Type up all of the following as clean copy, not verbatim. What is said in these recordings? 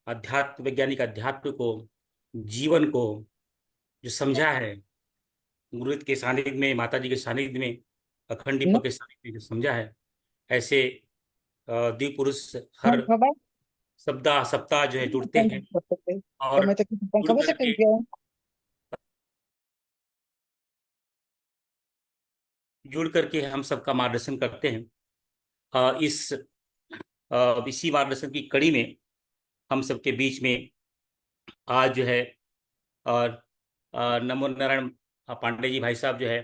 अध्यात्म वैज्ञानिक अध्यात्म को, जीवन को जो समझा है, गुरु के सानिध्य में, माता जी के सानिध्य में, अखंड न दीपक के सानिध्य में जो समझा है, ऐसे द्वीप पुरुष हम हर खबर सप्ताह सप्ताह जो है जुड़ते हैं और તમે તો जुड़ ખબર છે કઈ करके ગયા हम सबका मार्गदर्शन करते हैं। इसी मार्गदर्शन की कड़ी में हम सबके बीच में आज जो है और नमो नारायण पांडे जी भाई साहब जो है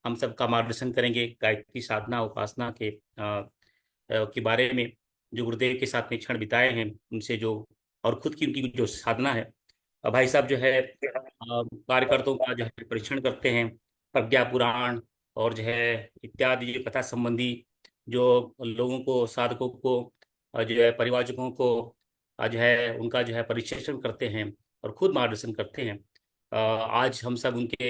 हम सबका मार्गदर्शन करेंगे गायत्री साधना उपासना के बारे में, जो गुरुदेव के साथ में क्षण बिताए हैं उनसे जो, और खुद की उनकी जो साधना है। भाई साहब जो है कार्यकर्ताओं का जो है परीक्षण करते हैं, प्रज्ञा पुराण और जो है इत्यादि जो कथा संबंधी जो लोगों को, साधकों को, जो है परिवारजनों को जो है उनका जो है परिचर्चन करते हैं और खुद मार्गदर्शन करते हैं। आज हम सब उनके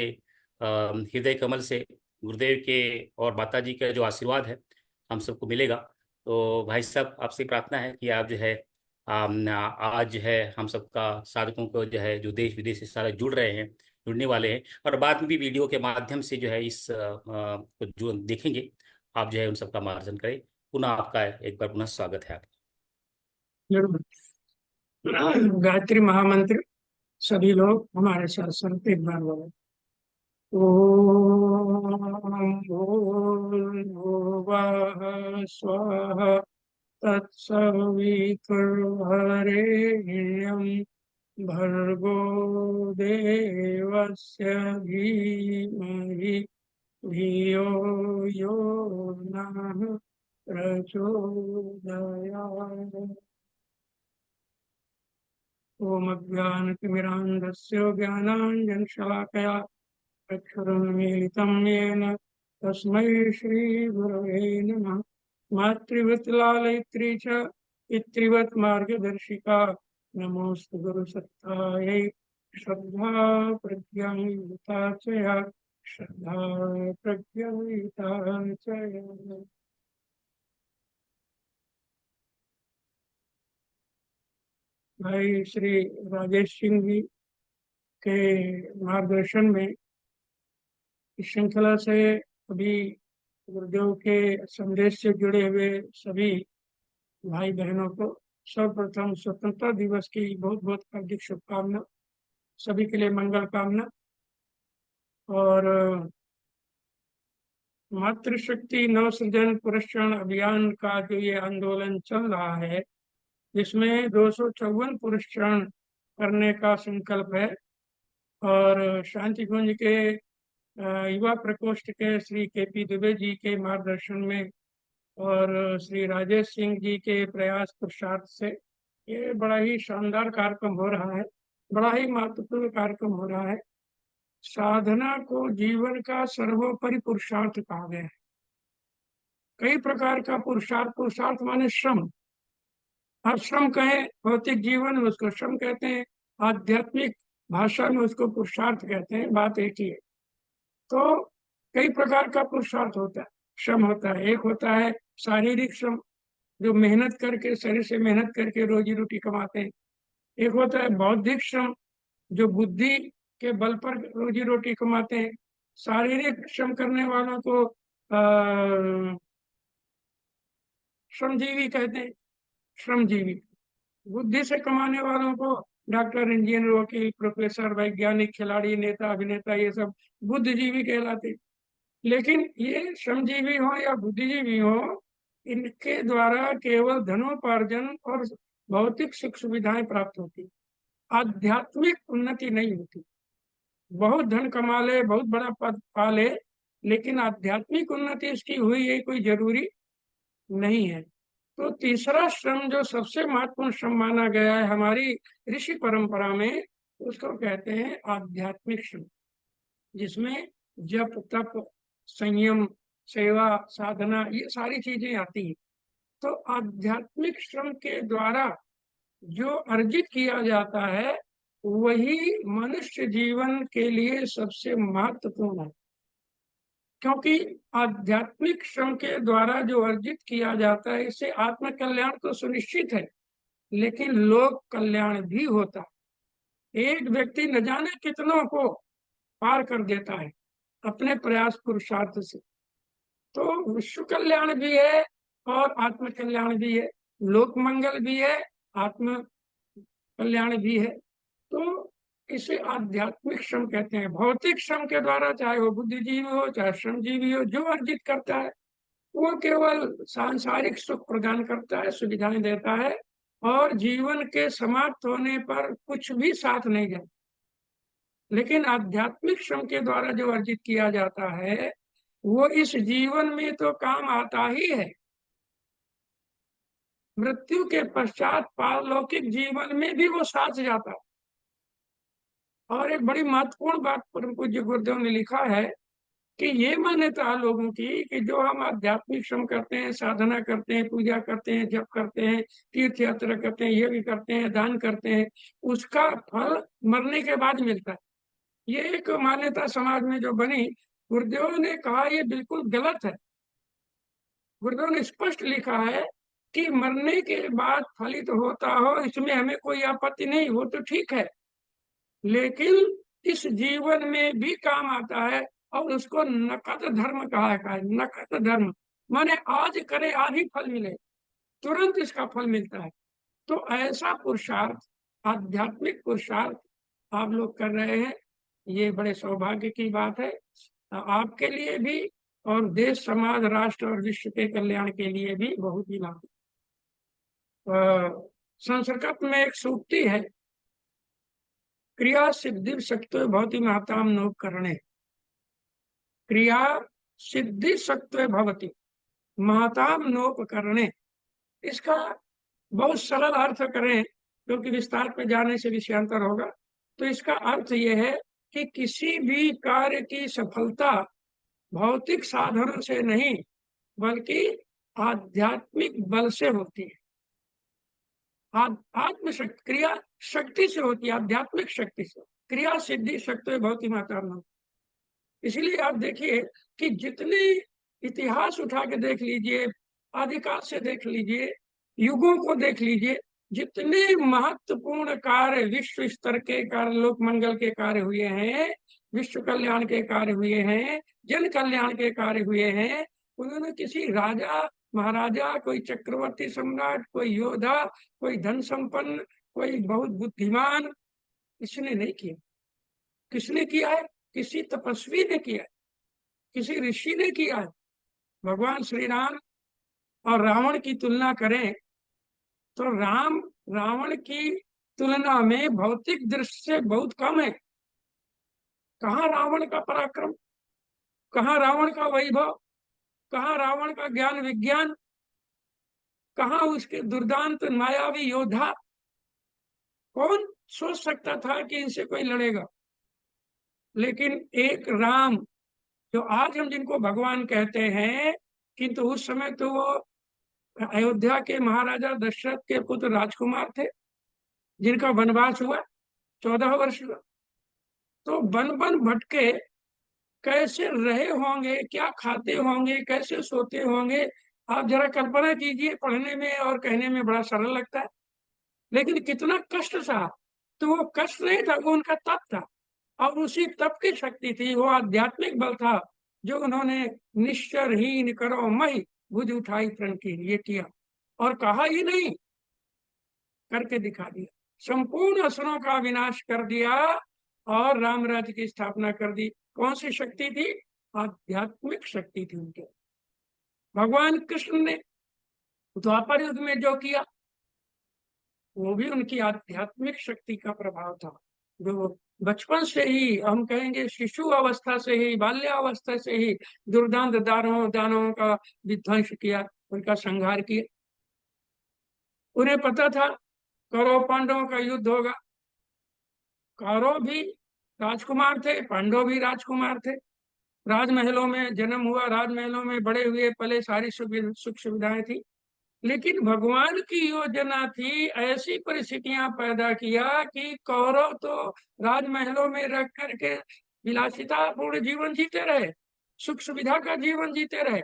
हृदय कमल से गुरुदेव के और माता जी का जो आशीर्वाद है हम सबको मिलेगा। तो भाई साहब आपसे प्रार्थना है कि आप जो है आज जो है हम सबका साधकों को जो है जो देश विदेश से सारे जुड़ रहे हैं, जुड़ने वाले हैं, और बाद में भी वीडियो के माध्यम से जो है को जो देखेंगे, आप जो है उन सबका मार्गदर्शन करें। पुनः आपका एक बार पुनः स्वागत है आपका। जरूर। गायत्री महामंत्र सभी लोग हमारे साथ साथ एक बार बोले। ओम भूर्भुवः स्वः तत्सवितुर्वरेण्यं भर्गो देवस्य धीमहि धियो यो नः प्रचोदयात्। ओम अज्ञानतिमिरान्धस्य ज्ञानाञ्जनशलाकया चक्षुरुन्मीलितं येन तस्मै श्रीगुरवे नमः। मातृवत्लालयित्री च पितृवत् मार्गदर्शिका नमोऽस्तु गुरुसत्तायै। श्रद्धा प्रज्ञायुता च या, श्रद्धा प्रज्ञायुता च या। भाई श्री राजेश सिंह जी के मार्गदर्शन में इस श्रृंखला से अभी गुरुदेव के संदेश से जुड़े हुए सभी भाई बहनों को सर्वप्रथम स्वतंत्रता दिवस की बहुत बहुत हार्दिक शुभकामना, सभी के लिए मंगल कामना। और मातृशक्ति नवसृजन पुरस्कार अभियान का जो ये आंदोलन चल रहा है, जिसमें 254 पुरस्कार करने का संकल्प है, और शांति कुंज के युवा प्रकोष्ठ के श्री के.पी. दुबे जी के मार्गदर्शन में और श्री राजेश सिंह जी के प्रयास पुरुषार्थ से ये बड़ा ही शानदार कार्यक्रम हो रहा है, बड़ा ही महत्वपूर्ण कार्यक्रम हो रहा है। साधना को जीवन का सर्वोपरि पुरुषार्थ कहा गया है। कई प्रकार का पुरुषार्थ, पुरुषार्थ माने श्रम, और श्रम कहें भौतिक जीवन में उसको श्रम कहते हैं, आध्यात्मिक भाषा में उसको पुरुषार्थ कहते हैं, बात एक ही है। तो कई प्रकार का पुरुषार्थ होता है, श्रम होता है। एक होता है शारीरिक श्रम, जो मेहनत करके, शरीर से मेहनत करके रोजी रोटी कमाते हैं। एक होता है बौद्धिक श्रम, जो बुद्धि के बल पर रोजी रोटी कमाते हैं। शारीरिक श्रम करने वालों को श्रमजीवी कहते हैं, श्रमजीवी। बुद्धि से कमाने वालों को डॉक्टर, इंजीनियर, वकील, प्रोफेसर, वैज्ञानिक, खिलाड़ी, नेता, अभिनेता, ये सब बुद्धिजीवी कहलाते। लेकिन ये श्रमजीवी हो या बुद्धिजीवी हो, इनके द्वारा केवल धनोपार्जन और भौतिक सुख सुविधाएं प्राप्त होती, आध्यात्मिक उन्नति नहीं होती। बहुत धन कमा ले, बहुत बड़ा पद पा ले, लेकिन आध्यात्मिक उन्नति इसकी हुई है कोई जरूरी नहीं है। तो तीसरा श्रम जो सबसे महत्वपूर्ण श्रम माना गया है हमारी ऋषि परंपरा में, उसको कहते हैं आध्यात्मिक श्रम, जिसमें जप, तप, संयम, सेवा, साधना, ये सारी चीजें आती हैं। तो आध्यात्मिक श्रम के द्वारा जो अर्जित किया जाता है वही मनुष्य जीवन के लिए सबसे महत्वपूर्ण है, क्योंकि आध्यात्मिक श्रम के द्वारा जो अर्जित किया जाता है इससे आत्म कल्याण तो सुनिश्चित है, लेकिन लोक कल्याण भी होता है। एक व्यक्ति न जाने कितनों को पार कर देता है अपने प्रयास पुरुषार्थ से। तो विश्व कल्याण भी है और आत्म कल्याण भी है, लोक मंगल भी है, आत्म कल्याण भी है। तो इसे आध्यात्मिक श्रम कहते हैं। भौतिक श्रम के द्वारा, चाहे वो बुद्धिजीवी हो चाहे श्रमजीवी हो, जो अर्जित करता है वो केवल सांसारिक सुख प्रदान करता है, सुविधाएं देता है, और जीवन के समाप्त होने पर कुछ भी साथ नहीं जाता। लेकिन आध्यात्मिक श्रम के द्वारा जो अर्जित किया जाता है वो इस जीवन में तो काम आता ही है, मृत्यु के पश्चात पारलौकिक जीवन में भी वो साथ जाता है। और एक बड़ी महत्वपूर्ण बात परम पूज्य गुरुदेव ने लिखा है कि ये मान्यता है लोगों की कि जो हम आध्यात्मिक श्रम करते हैं, साधना करते हैं, पूजा करते हैं, जप करते हैं, तीर्थ यात्रा करते हैं, यज्ञ करते हैं, दान करते हैं, उसका फल मरने के बाद मिलता है। ये एक मान्यता समाज में जो बनी, गुरुदेव ने कहा ये बिल्कुल गलत है। गुरुदेव ने स्पष्ट लिखा है कि मरने के बाद फलित होता हो इसमें हमें कोई आपत्ति नहीं, वो तो ठीक है, लेकिन इस जीवन में भी काम आता है। और उसको नकद धर्म कहा है। नकद धर्म माने आज करे आज ही फल मिले, तुरंत इसका फल मिलता है। तो ऐसा पुरुषार्थ, आध्यात्मिक पुरुषार्थ आप लोग कर रहे हैं, ये बड़े सौभाग्य की बात है आपके लिए भी, और देश समाज राष्ट्र और विश्व के कल्याण के लिए भी बहुत ही लाभ। संस्कृत में एक सूक्ति है, क्रिया सिद्धि शक्ति भवति महताम नोपकरणे। क्रिया सिद्धि शक्ति भवति महताम नोपकरणे। इसका बहुत सरल अर्थ करें, क्योंकि विस्तार पे जाने से विषयांतर होगा। तो इसका अर्थ यह है कि किसी भी कार्य की सफलता भौतिक साधनों से नहीं बल्कि आध्यात्मिक बल से होती है। आत्मशक्ति क्रिया शक्ति से होती है, आध्यात्मिक शक्ति से। क्रिया सिद्धि शक्ति बहुत ही महत्वपूर्ण। इसलिए आप देखिए कि जितने इतिहास उठा के देख लीजिए, आदिकाल से देख लीजिए, युगों को देख लीजिए, जितने महत्वपूर्ण कार्य, विश्व स्तर के कार्य, लोक मंगल के कार्य हुए हैं, विश्व कल्याण के कार्य हुए हैं, जन कल्याण के कार्य हुए हैं, उन्होंने किसी राजा महाराजा, कोई चक्रवर्ती सम्राट, कोई योद्धा, कोई धन संपन्न, कोई बहुत बुद्धिमान, इसने नहीं किया। किसने किया है? किसी तपस्वी ने किया है, किसी ऋषि ने किया है। भगवान श्री राम और रावण की तुलना करें तो राम रावण की तुलना में भौतिक दृष्टि से बहुत कम है। कहाँ रावण का पराक्रम, कहाँ रावण का वैभव, कहाँ रावण का ज्ञान विज्ञान, कहाँ उसके दुर्दांत मायावी योद्धा। कौन सोच सकता था कि इनसे कोई लड़ेगा? लेकिन एक राम, जो आज हम जिनको भगवान कहते हैं, किंतु उस समय तो वो अयोध्या के महाराजा दशरथ के पुत्र राजकुमार थे, जिनका वनवास हुआ 14 वर्ष का। तो वन वन भटके कैसे रहे होंगे, क्या खाते होंगे, कैसे सोते होंगे, आप जरा कल्पना कीजिए। पढ़ने में और कहने में बड़ा सरल लगता है, लेकिन कितना कष्ट सहा। तो वो कष्ट नहीं था, वो उनका तप था, और उसी तप की शक्ति थी, वो आध्यात्मिक बल था जो उन्होंने निश्चरहीन करो मही भुज उठाई प्रण की, ये किया। और कहा ही नहीं, करके दिखा दिया। संपूर्ण असुरों का विनाश कर दिया और राम राज्य की स्थापना कर दी। कौन सी शक्ति थी? आध्यात्मिक शक्ति थी उनके। भगवान कृष्ण ने द्वापर युग में जो किया वो भी उनकी आध्यात्मिक शक्ति का प्रभाव था। जो बचपन से ही, हम कहेंगे शिशु अवस्था से ही, बाल्यावस्था से ही दुर्दांत दानवों का विध्वंस किया, उनका संहार किया। उन्हें पता था कौरव पांडवों का युद्ध होगा। कौरव भी राजकुमार थे, पांडव भी राजकुमार थे। राजमहलों में जन्म हुआ, राजमहलों में बड़े हुए, पले, सारी सुख सुविधाएं थी। लेकिन भगवान की योजना थी ऐसी परिस्थितियां पैदा किया कि कौरव तो राजमहलों में रख करके विलासितापूर्ण जीवन जीते रहे, सुख सुविधा का जीवन जीते रहे,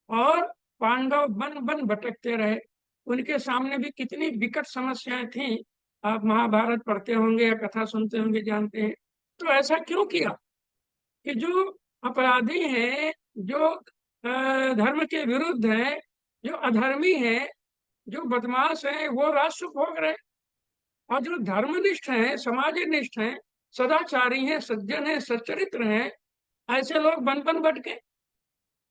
और पांडव बन बन भटकते रहे। उनके सामने भी कितनी विकट समस्याएं थी। आप महाभारत पढ़ते होंगे या कथा सुनते होंगे, जानते हैं। तो ऐसा क्यों किया कि जो अपराधी हैं, जो धर्म के विरुद्ध हैं, जो अधर्मी हैं, जो बदमाश हैं, वो राष्ट्र भोग रहे, और जो धर्मनिष्ठ हैं, समाजनिष्ठ हैं, सदाचारी हैं, सज्जन हैं, सच्चरित्र हैं, ऐसे लोग बन बन भटके।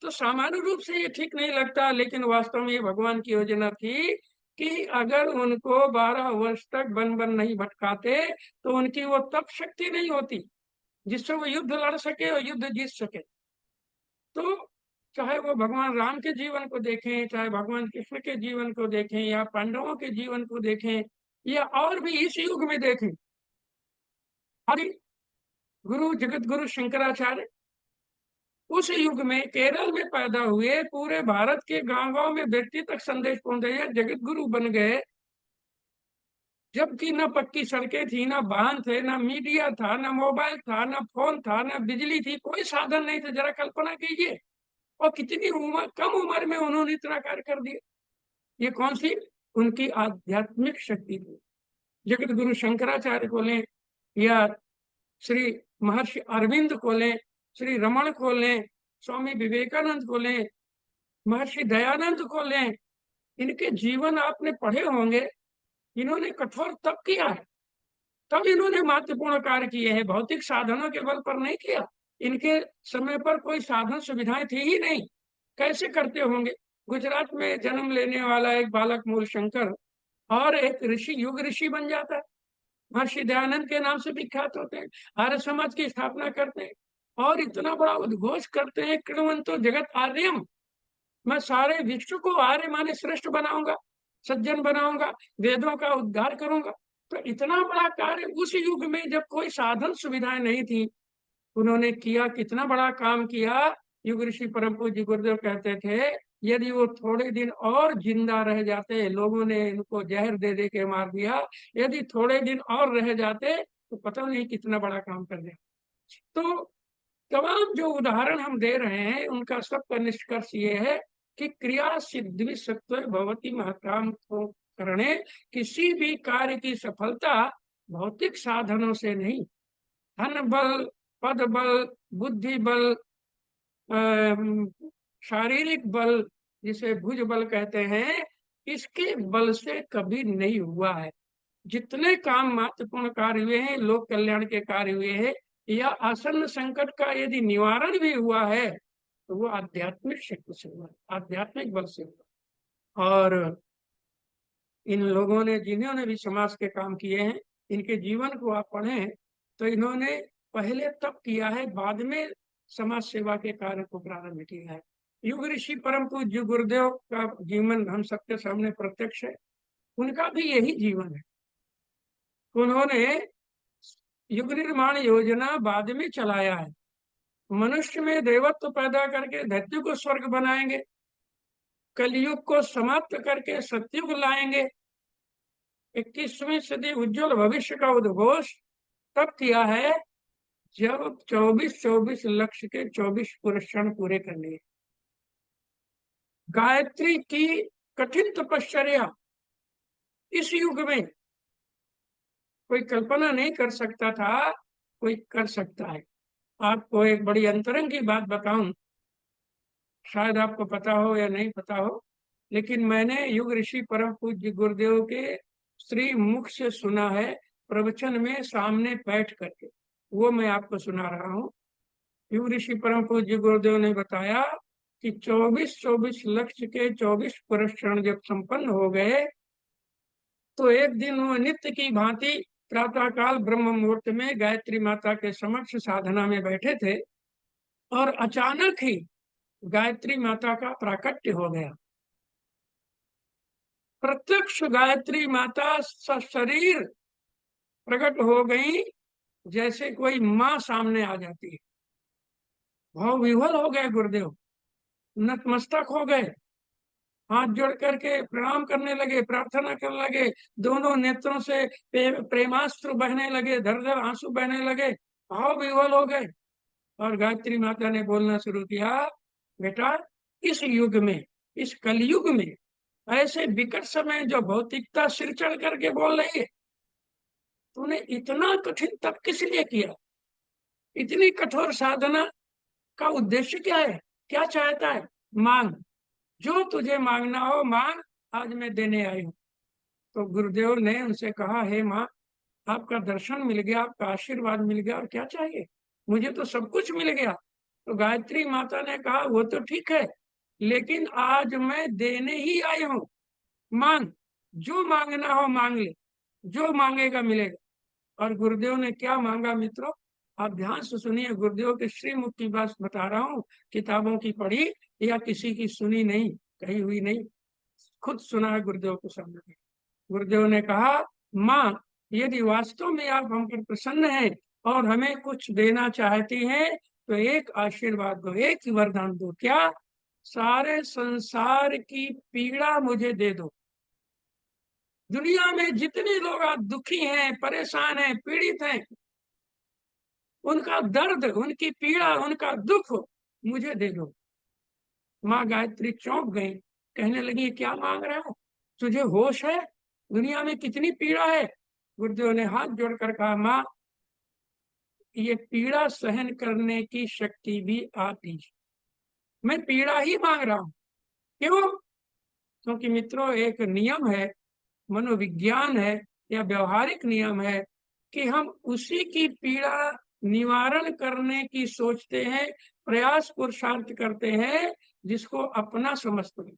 तो सामान्य रूप से ये ठीक नहीं लगता, लेकिन वास्तव में ये भगवान की योजना थी कि अगर उनको 12 वर्ष तक बन बन नहीं भटकाते तो उनकी वो तप शक्ति नहीं होती जिससे वो युद्ध लड़ सके और युद्ध जीत सके। तो चाहे वो भगवान राम के जीवन को देखें, चाहे भगवान कृष्ण के जीवन को देखें, या पांडवों के जीवन को देखें, या और भी इस युग में देखें, हरि गुरु जगत गुरु शंकराचार्य उस युग में केरल में पैदा हुए, पूरे भारत के गांव गांव में व्यक्ति तक संदेश पहुंचाया, जगत गुरु बन गए। जबकि न पक्की सड़कें थी, न वाहन थे, न मीडिया था, न मोबाइल था, न फोन था, न बिजली थी, कोई साधन नहीं था। जरा कल्पना कीजिए। और कितनी उम्र, कम उम्र में उन्होंने इतना कार्य कर दिया। ये कौन सी उनकी आध्यात्मिक शक्ति थी। जगत गुरु शंकराचार्य को लें, या श्री महर्षि अरविंद को लें, श्री रमण को लें, स्वामी विवेकानंद को लें, महर्षि दयानंद को लें, इनके जीवन आपने पढ़े होंगे। इन्होंने कठोर तप किया है, तब इन्होंने महत्वपूर्ण कार्य किए हैं। भौतिक साधनों के बल पर नहीं किया। इनके समय पर कोई साधन सुविधाएं थी ही नहीं। कैसे करते होंगे। गुजरात में जन्म लेने वाला एक बालक मूल शंकर और एक ऋषि, युग ऋषि बन जाता है। महर्षि दयानंद के नाम से विख्यात होते हैं, आर्य समाज की स्थापना करते हैं, और इतना बड़ा उद्घोष करते हैं, कृण्वन्तो जगत आर्यम, मैं सारे विश्व को आर्य माने श्रेष्ठ बनाऊंगा, सज्जन बनाऊंगा, वेदों का उद्धार करूंगा। तो इतना बड़ा कार्य उस युग में जब कोई साधन सुविधाएं नहीं थी, उन्होंने किया। कितना बड़ा काम किया। युग ऋषि परम पूज्य गुरुदेव कहते थे, यदि वो थोड़े दिन और जिंदा रह जाते, लोगों ने इनको जहर दे दे के मार दिया, यदि थोड़े दिन और रह जाते तो पता नहीं कितना बड़ा काम कर दे। तो तमाम जो उदाहरण हम दे रहे हैं, उनका सबका निष्कर्ष ये है कि क्रिया सिद्धि सत्व भवती महताम को करने, किसी भी कार्य की सफलता भौतिक साधनों से नहीं, धन बल, पद बल, बुद्धि बल, शारीरिक बल, जिसे भुज बल कहते हैं, इसके बल से कभी नहीं हुआ है। जितने काम महत्वपूर्ण कार्य हुए हैं, लोक कल्याण के कार्य हुए हैं, या आसन्न संकट का यदि निवारण भी हुआ है तो वो आध्यात्मिक शक्ति से हुआ, आध्यात्मिक बल से हुआ। और इन लोगों ने, जिन्होंने भी समाज के काम किए हैं, इनके जीवन को आप पढ़ें तो इन्होंने पहले तप किया है, बाद में समाज सेवा के कार्य को प्रारंभ किया है। युग ऋषि परम पूज्य गुरुदेव का जीवन हम सबके सामने प्रत्यक्ष है। उनका भी यही जीवन है। उन्होंने युग निर्माण योजना बाद में चलाया है। मनुष्य में देवत्व पैदा करके धरती को स्वर्ग बनाएंगे, कलयुग को समाप्त करके सतयुग लाएंगे, 21वीं सदी उज्जवल भविष्य का उद्घोष तब किया है जब 24-24 लक्ष्य के 24 पुरुषार्थ पूरे कर लिए। गायत्री की कठिन तपश्चर्या इस युग में कोई कल्पना नहीं कर सकता था, कोई कर सकता है। आपको एक बड़ी अंतरंग की बात बताऊं, शायद आपको पता हो या नहीं पता हो, लेकिन मैंने युग ऋषि परम पूज्य गुरुदेव के श्री मुख से सुना है, प्रवचन में सामने बैठ करके। वो मैं आपको सुना रहा हूँ। युग ऋषि परम पूज्य गुरुदेव ने बताया कि 24-24 लक्ष्य के 24 पुरस्कार जब संपन्न हो गए, तो एक दिन वो नित्य की भांति प्रातः काल ब्रह्म मुहूर्त में गायत्री माता के समक्ष साधना में बैठे थे, और अचानक ही गायत्री माता का प्राकट्य हो गया। प्रत्यक्ष गायत्री माता सशरीर प्रकट हो गई, जैसे कोई माँ सामने आ जाती है। भाव विह्वल हो गए गुरुदेव, नतमस्तक हो गए, हाथ जोड़ करके प्रणाम करने लगे, प्रार्थना करने लगे। दोनों नेत्रों से प्रेमास्त्र बहने लगे, धर धर आंसू बहने लगे, भाव विह्वल हो गए। और गायत्री माता ने बोलना शुरू किया, बेटा, इस युग में, इस कलयुग में ऐसे विकट समय जो भौतिकता सिर चढ़ करके बोल रही है, तूने इतना कठिन तप किस लिए किया? इतनी कठोर साधना का उद्देश्य क्या है? क्या चाहता है? मांग, जो तुझे मांगना हो मांग, आज मैं देने आई हूँ। तो गुरुदेव ने उनसे कहा, हे माँ, आपका दर्शन मिल गया, आपका आशीर्वाद मिल गया, और क्या चाहिए? मुझे तो सब कुछ मिल गया। तो गायत्री माता ने कहा, वो तो ठीक है, लेकिन आज मैं देने ही आई हूँ। मांग, जो मांगना हो मांग ले, जो मांगेगा मिलेगा। और गुरुदेव ने क्या मांगा मित्रों? आप ध्यान से सुनिए, गुरुदेव के श्रीमुख की बात बता रहा हूँ, किताबों की पढ़ी या किसी की सुनी नहीं, कही हुई नहीं, खुद सुना है गुरुदेव के सामने। गुरुदेव ने कहा, माँ, यदि वास्तव में आप हम पर प्रसन्न हैं और हमें कुछ देना चाहती हैं, तो एक आशीर्वाद दो, एक ही वरदान दो। क्या? सारे संसार की पीड़ा मुझे दे दो। दुनिया में जितने लोग आज दुखी हैं, परेशान हैं, पीड़ित हैं, उनका दर्द, उनकी पीड़ा, उनका दुख मुझे दे दो। माँ गायत्री चौंक गई, कहने लगी, क्या मांग रहा है? तुझे होश है? दुनिया में कितनी पीड़ा है। गुरुदेव ने हाथ जोड़कर कहा, माँ, ये पीड़ा सहन करने की शक्ति भी आप दीजिए। मैं पीड़ा ही मांग रहा हूँ। क्यों? क्योंकि मित्रों, एक नियम है, मनोविज्ञान है या व्यवहारिक नियम है कि हम उसी की पीड़ा निवारण करने की सोचते हैं, प्रयास पुरुषार्थ करते हैं, जिसको अपना समझते हैं,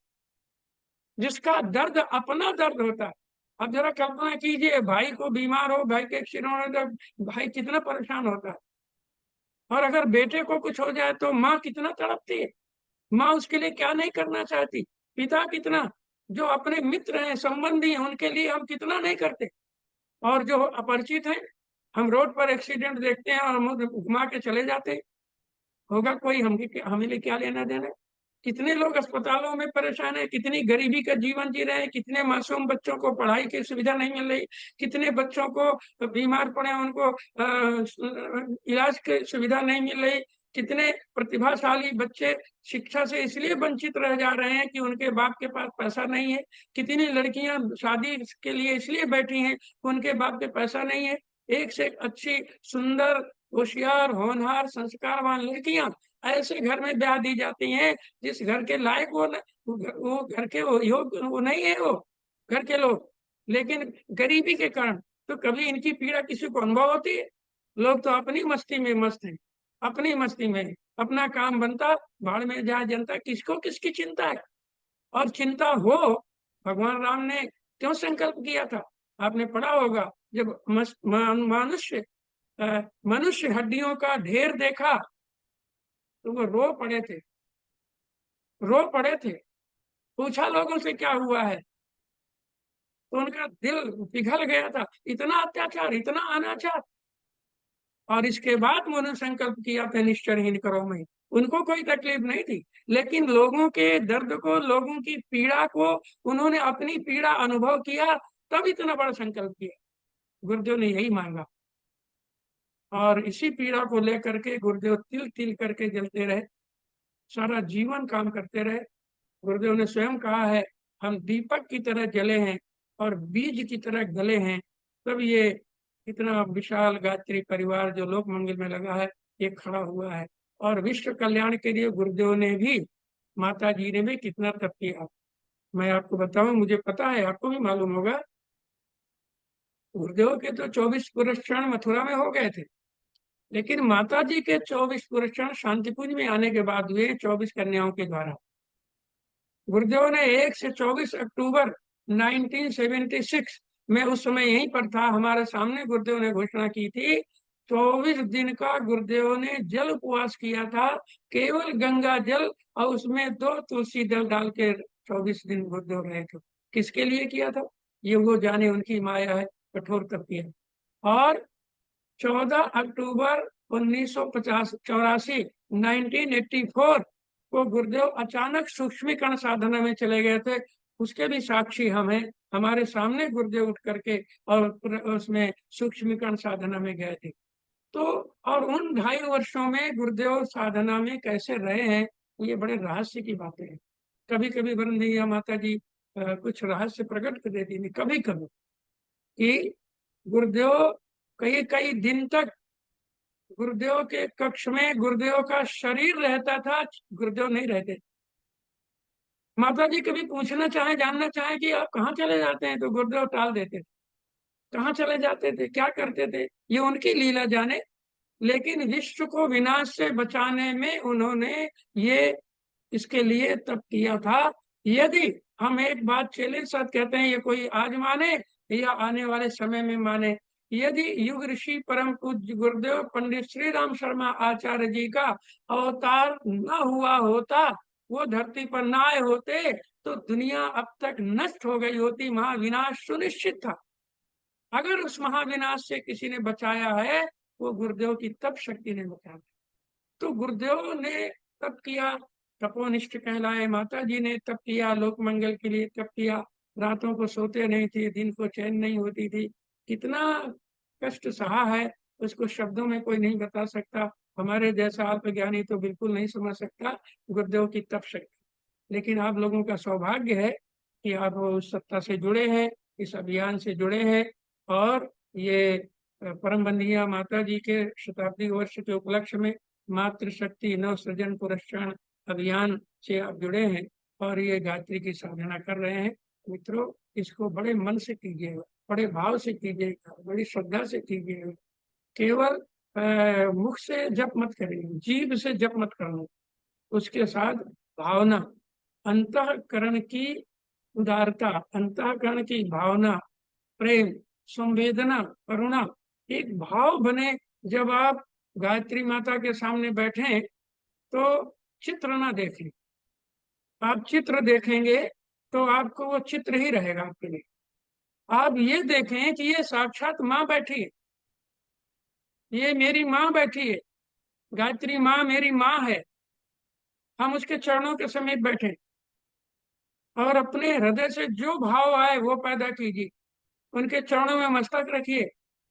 जिसका दर्द अपना दर्द होता है। अब जरा कल्पना कीजिए, भाई को बीमार हो, भाई के एक्सीडेंट हो तो भाई कितना परेशान होता है, और अगर बेटे को कुछ हो जाए तो माँ कितना तड़पती है। माँ उसके लिए क्या नहीं करना चाहती, पिता कितना, जो अपने मित्र हैं, संबंधी हैं, उनके लिए हम कितना नहीं करते। और जो अपरिचित हैं, हम रोड पर एक्सीडेंट देखते हैं और हम घुमा के चले जाते हैं। होगा कोई, हम हमें लिए क्या लेना देना है? कितने लोग अस्पतालों में परेशान है, कितनी गरीबी का जीवन जी रहे हैं, कितने मासूम बच्चों को पढ़ाई की सुविधा नहीं मिल रही, कितने बच्चों को बीमार पड़े उनको इलाज की सुविधा नहीं मिल रही, कितने प्रतिभाशाली बच्चे शिक्षा से इसलिए वंचित रह जा रहे हैं कि उनके बाप के पास पैसा नहीं है, कितनी लड़कियां शादी के लिए इसलिए बैठी हैं कि उनके बाप के पैसा नहीं है। एक से एक अच्छी, सुंदर, होशियार, होनहार, संस्कारवान लड़कियां ऐसे घर में ब्याह दी जाती हैं जिस घर के लायक वो घर के वो योग वो नहीं है, वो घर के लोग, लेकिन गरीबी के कारण। तो कभी इनकी पीड़ा किसी को अनुभव होती है? लोग तो अपनी मस्ती में मस्त हैं, अपनी मस्ती में, अपना काम बनता, भाड़ में जाए जनता, किसको किसकी चिंता है? और चिंता हो, भगवान राम ने क्यों संकल्प किया था? आपने पढ़ा होगा, जब मनुष्य मनुष्य हड्डियों का ढेर देखा तो वो रो पड़े थे, रो पड़े थे। पूछा लोगों से क्या हुआ है, तो उनका दिल पिघल गया था, इतना अत्याचार, इतना अनाचार। और इसके बाद उन्होंने संकल्प किया था, निश्चरहीन करो मैं। उनको कोई तकलीफ नहीं थी, लेकिन लोगों के दर्द को, लोगों की पीड़ा को उन्होंने अपनी पीड़ा अनुभव किया, तब इतना बड़ा संकल्प किया। गुरुदेव ने यही मांगा, और इसी पीड़ा को लेकर के गुरुदेव तिल तिल करके जलते रहे, सारा जीवन काम करते रहे। गुरुदेव ने स्वयं कहा है, हम दीपक की तरह जले हैं और बीज की तरह गले हैं। तब ये इतना विशाल गायत्री परिवार जो लोक मंगल में लगा है, ये खड़ा हुआ है। और विश्व कल्याण के लिए गुरुदेव ने भी, माता जी ने भी कितना तप किया। मैं आपको बताऊं, मुझे पता है, आपको भी मालूम होगा, गुरुदेव के तो 24 पुरुष क्षण मथुरा में हो गए थे, लेकिन माता जी के 24 पुरुष क्षण शांतिकुंज में आने के बाद हुए 24 कन्याओं के द्वारा। गुरुदेव ने 1 से 24 अक्टूबर 1976 में, उस समय यहीं पर था हमारे सामने, गुरुदेव ने घोषणा की थी, 24 दिन का गुरुदेव ने जल उपवास किया था, केवल गंगा जल, और उसमें 2 तुलसी दल डाल के 24 दिन गुरुदेव रहे थे। किसके लिए किया था? ये वो जाने, उनकी माया है, कठोर तपस्या। और 14 अक्टूबर 1984, 1984 को गुरुदेव अचानक सूक्ष्मीकरण साधना में चले गए थे। उसके भी साक्षी हम हैं, हमारे सामने गुरुदेव उठ करके और उसमें सूक्ष्मीकरण साधना में गए थे। तो और उन 2.5 वर्षों में गुरुदेव साधना में कैसे रहे हैं, ये बड़े रहस्य की बातें हैं। कभी कभी वरुण भैया, माता जी कुछ रहस्य प्रकट कर देती थी कभी कभी, कि गुरुदेव कई कई दिन तक गुरुदेव के कक्ष में गुरुदेव का शरीर रहता था, गुरुदेव नहीं रहते। माता जी कभी पूछना चाहे, जानना चाहे कि आप कहाँ चले जाते हैं, तो गुरुदेव टाल देते थे। कहाँ चले जाते थे, क्या करते थे, ये उनकी लीला जाने। लेकिन विश्व को विनाश से बचाने में उन्होंने ये इसके लिए तप किया था। यदि हम एक बात चैलेंज साथ कहते हैं, ये कोई आज माने या आने वाले समय में माने, यदि युग ऋषि परम पूज्य गुरुदेव पंडित श्री राम शर्मा आचार्य जी का अवतार न हुआ होता, वो धरती पर न आए होते, तो दुनिया अब तक नष्ट हो गई होती, महाविनाश सुनिश्चित था। अगर उस महाविनाश से किसी ने बचाया है, वो गुरुदेव की तप शक्ति ने बचाया। तो गुरुदेव ने तप किया, तपोनिष्ठ कहलाए। माता जी ने तप किया, लोक मंगल के लिए तप किया। रातों को सोते नहीं थे, दिन को चैन नहीं होती थी। कितना कष्ट सहा है, उसको शब्दों में कोई नहीं बता सकता। हमारे जैसा अल्पज्ञानी तो बिल्कुल नहीं समझ सकता गुरुदेव की तप शक्ति। लेकिन आप लोगों का सौभाग्य है कि आप उस सत्ता से जुड़े हैं, इस अभियान से जुड़े हैं, और ये परम बंदिया माता जी के शताब्दी वर्ष के उपलक्ष्य में मातृशक्ति नव सृजन पुरस्कार अभियान से आप जुड़े हैं और ये गायत्री की साधना कर रहे हैं। मित्रों, इसको बड़े मन से कीजिएगा, बड़े भाव से कीजिएगा, बड़ी श्रद्धा से कीजिएगा। केवल मुख से जप मत करिए, जीभ से जप मत करना, उसके साथ भावना, अंतःकरण की उदारता, अंतःकरण की भावना, प्रेम, संवेदना, करुणा, एक भाव बने। जब आप गायत्री माता के सामने बैठे तो चित्र ना देखें, आप चित्र देखेंगे तो आपको वो चित्र ही रहेगा आपके लिए। आप ये देखें कि ये साक्षात माँ बैठी है, ये मेरी माँ बैठी है, गायत्री माँ मेरी माँ है। हम उसके चरणों के समीप बैठे और अपने हृदय से जो भाव आए वो पैदा कीजिए। उनके चरणों में मस्तक रखिए,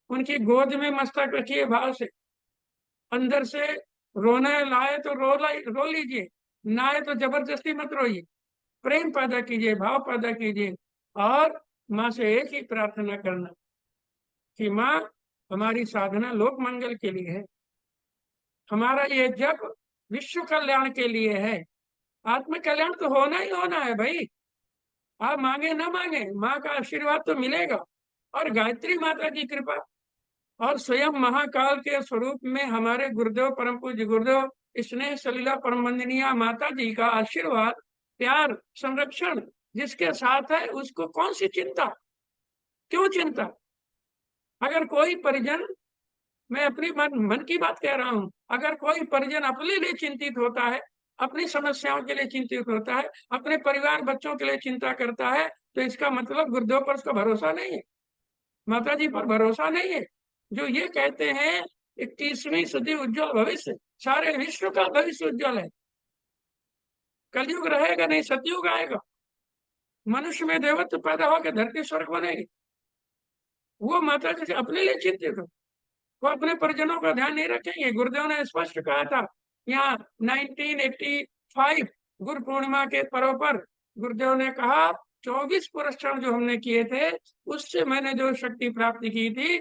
उनकी गोद में मस्तक रखिए भाव से। अंदर से रोने लाए तो रो लीजिए, ना आए तो जबरदस्ती मत रोइए। प्रेम पैदा कीजिए, भाव पैदा कीजिए, और माँ से एक ही प्रार्थना करना कि माँ, हमारी साधना लोक मंगल के लिए है, हमारा ये जप विश्व कल्याण के लिए है। आत्म कल्याण तो होना ही होना है भाई, आप मांगे ना मांगे, माँ का आशीर्वाद तो मिलेगा। और गायत्री माता की कृपा और स्वयं महाकाल के स्वरूप में हमारे गुरुदेव परम पूज्य गुरुदेव स्नेह सलीला परम वंदनीय माता जी का आशीर्वाद, प्यार, संरक्षण जिसके साथ है, उसको कौन सी चिंता, क्यों चिंता। अगर कोई परिजन, मैं अपनी मन की बात कह रहा हूं, अगर कोई परिजन अपने लिए चिंतित होता है, अपनी समस्याओं के लिए चिंतित होता है, अपने परिवार बच्चों के लिए चिंता करता है, तो इसका मतलब गुरुदेव पर उसका भरोसा नहीं है, माता जी पर भरोसा नहीं है। जो ये कहते हैं 21वीं सदी उज्जवल भविष्य, सारे विश्व का भविष्य उज्जवल है। कलयुग रहेगा नहीं, सतयुग आएगा, मनुष्य में देवत्व पैदा होकर धरती स्वर्ग बनेगी। वो माता जी से अपने लिए चिंतित हो, वो अपने परिजनों का ध्यान नहीं रखेंगे। गुरुदेव ने स्पष्ट कहा था, यहाँ 1985 गुरु पूर्णिमा के पर्व पर गुरुदेव ने कहा, 24 पुरस्कार जो हमने किए थे, उससे मैंने जो शक्ति प्राप्त की थी,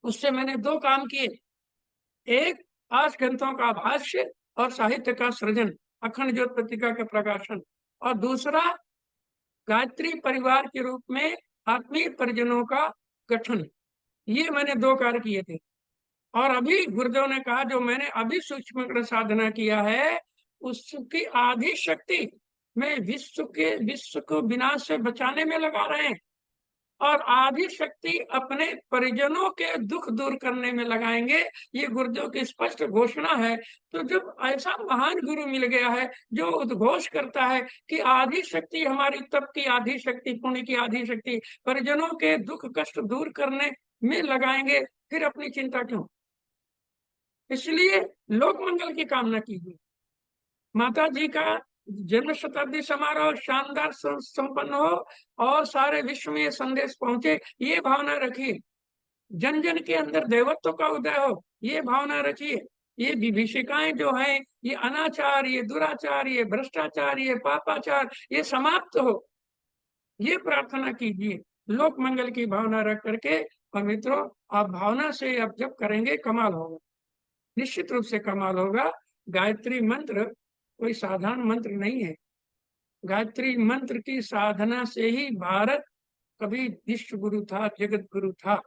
उससे मैंने दो काम किए। एक, 8 ग्रंथों का भाष्य और साहित्य का सृजन, अखंड ज्योत पत्रिका का प्रकाशन, और दूसरा, गायत्री परिवार के रूप में आत्मीय परिजनों का गठन। ये मैंने दो कार्य किए थे। और अभी गुरुदेव ने कहा, जो मैंने अभी सूक्ष्म साधना किया है, उसकी आधी शक्ति मैं विश्व को विनाश से बचाने में लगा रहे हैं, और आधी शक्ति अपने परिजनों के दुख दूर करने में लगाएंगे। ये गुरुदेव की स्पष्ट घोषणा है। तो जब ऐसा महान गुरु मिल गया है जो उद्घोष करता है कि आधी शक्ति हमारी तप की आधी शक्ति, पुण्य की आधी शक्ति परिजनों के दुख कष्ट दूर करने में लगाएंगे, फिर अपनी चिंता क्यों। इसलिए लोक मंगल की कामना कीजिए। माता जी का जन्म शताब्दी समारोह शानदार संपन्न हो और सारे विश्व में ये संदेश पहुंचे, ये भावना रखिए। जन जन के अंदर देवत्व का उदय हो, ये भावना रखिए। ये विभीषिकाएं जो हैं, ये अनाचार, ये दुराचार, ये भ्रष्टाचार, ये पापाचार, ये समाप्त हो। ये प्रार्थना कीजिए लोक मंगल की भावना रख करके। और मित्रों, आप भावना से अब जब करेंगे कमाल होगा, निश्चित रूप से कमाल होगा। गायत्री मंत्र कोई साधारण मंत्र नहीं है। गायत्री मंत्र की साधना से ही भारत कभी विश्व गुरु था, जगत गुरु था।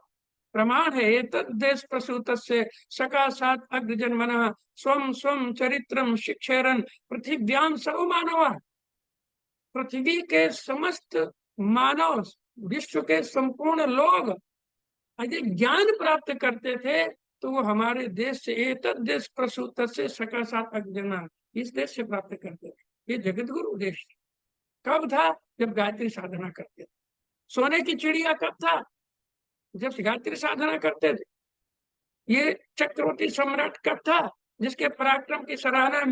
प्रमाण है एतद् देश प्रसूतस्य सकाशात् अग्रजन्मनः स्वं स्वं चरित्रं शिक्षेरन् पृथिव्यां सर्व मानवा। पृथ्वी के समस्त मानव, विश्व के संपूर्ण लोग यदि ज्ञान प्राप्त करते थे तो वो हमारे देश से, एतद् देश प्रसूतस्य सकाशात् अग्रजन्मनः, इस देश से प्राप्त करते थे। ये जगत गुरु देश कब था? जब गायत्री साधना करते थे। सोने की चिड़िया कब था? जब गायत्री साधना करते थे। ये चक्रवर्ती सम्राट कब था? जिसके पराक्रम की सराहना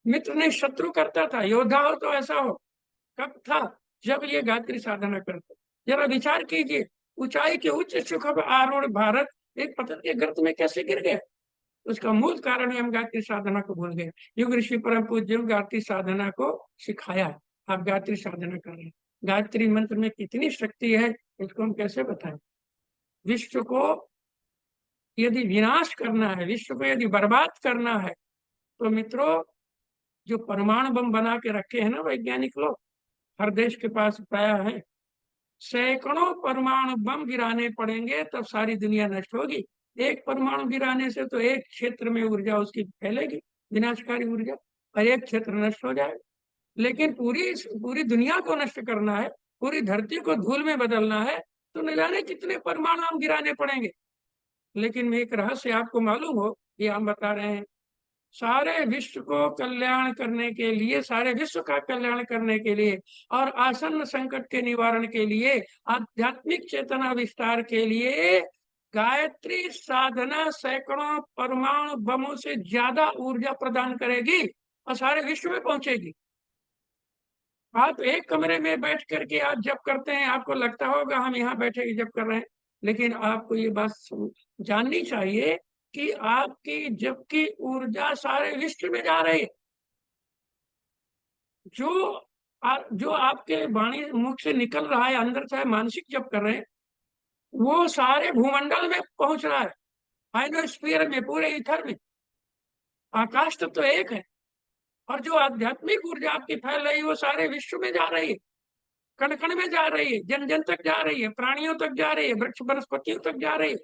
मित्र ने शत्रु करता था। योद्धा हो तो ऐसा हो। कब था? जब ये गायत्री साधना करते। जरा विचार कीजिए, ऊंचाई के उच्च शिखर आरूढ़ भारत एक पतन के गर्त में कैसे गिर गया? उसका मूल कारण है हम गायत्री साधना को भूल गए। युग ऋषि परम पूज्य गायत्री साधना को सिखाया। आप गायत्री साधना कर रहे हैं। गायत्री मंत्र में कितनी शक्ति है इसको हम कैसे बताएं? विश्व को यदि विनाश करना है, विश्व को यदि बर्बाद करना है, तो मित्रों जो परमाणु बम बना के रखे हैं ना वैज्ञानिक लोग, हर देश के पास प्राय है, सैकड़ों परमाणु बम गिराने पड़ेंगे तब सारी दुनिया नष्ट होगी। एक परमाणु गिराने से तो एक क्षेत्र में ऊर्जा उसकी फैलेगी, विनाशकारी ऊर्जा, और एक क्षेत्र नष्ट हो जाएगा। लेकिन पूरी पूरी दुनिया को नष्ट करना है, पूरी धरती को धूल में बदलना है, तो न जाने कितने परमाणु हम गिराने पड़ेंगे। लेकिन एक रहस्य आपको मालूम हो, ये हम बता रहे हैं, सारे विश्व को कल्याण करने के लिए, सारे विश्व का कल्याण करने के लिए और आसन्न संकट के निवारण के लिए, आध्यात्मिक चेतना विस्तार के लिए गायत्री साधना सैकड़ों परमाणु बमों से ज्यादा ऊर्जा प्रदान करेगी और सारे विश्व में पहुंचेगी। आप एक कमरे में बैठ करके आप जब करते हैं आपको लगता होगा हम यहाँ बैठे जब कर रहे हैं, लेकिन आपको ये बात जाननी चाहिए कि आपकी जब की ऊर्जा सारे विश्व में जा रही है। जो आपके वाणी मुख से निकल रहा है अंदर, चाहे मानसिक जब कर रहे हैं, वो सारे भूमंडल में पहुंच रहा है, आयनोस्फीयर में, पूरे ईथर में। आकाश तो एक है, और जो आध्यात्मिक ऊर्जा आपकी फैल रही है वो सारे विश्व में जा रही है, कण कण में जा रही है, जन जन तक जा रही है, प्राणियों तक जा रही है, वृक्ष वनस्पतियों तक जा रही है।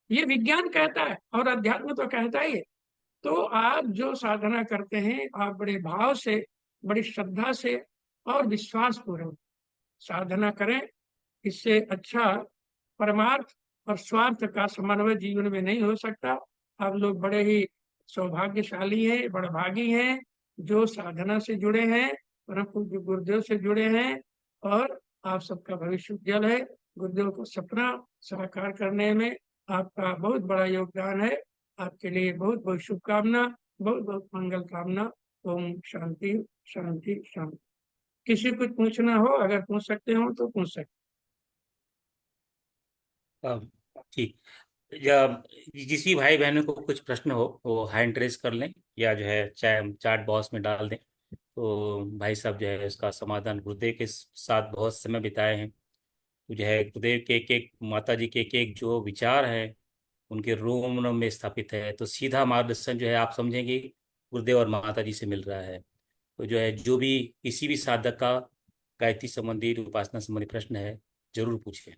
ये विज्ञान कहता है और अध्यात्म तो कहता ही है। तो आप जो साधना करते हैं आप बड़े भाव से, बड़ी श्रद्धा से और विश्वास पूर्वक साधना करें। इससे अच्छा परमार्थ और स्वार्थ का समन्वय जीवन में नहीं हो सकता। आप लोग बड़े ही सौभाग्यशाली हैं, बड़भागी हैं जो साधना से जुड़े हैं, परम पूज्य गुरुदेव से जुड़े हैं, और आप सबका भविष्य उज्जवल है। गुरुदेव को सपना साकार करने में आपका बहुत बड़ा योगदान है। आपके लिए बहुत बहुत शुभकामना, बहुत बहुत मंगल कामना। ओम शांति शांति शांति। किसी कुछ पूछना हो, अगर पूछ सकते हो तो पूछ सकते। ठीक। या जिस भी भाई बहनों को कुछ प्रश्न हो वो हैंड रेज कर लें, या जो है चाहे चैट बॉक्स में डाल दें, तो भाई साहब जो है उसका समाधान, गुरुदेव के साथ बहुत समय बिताए हैं, तो जो है गुरुदेव के एक एक, माता जी के एक एक जो विचार है उनके रोम रोम में स्थापित है। तो सीधा मार्गदर्शन जो है आप समझेंगे गुरुदेव और माता जी से मिल रहा है। तो जो है जो भी किसी भी साधक का गायत्री संबंधी, उपासना संबंधी प्रश्न है जरूर पूछें।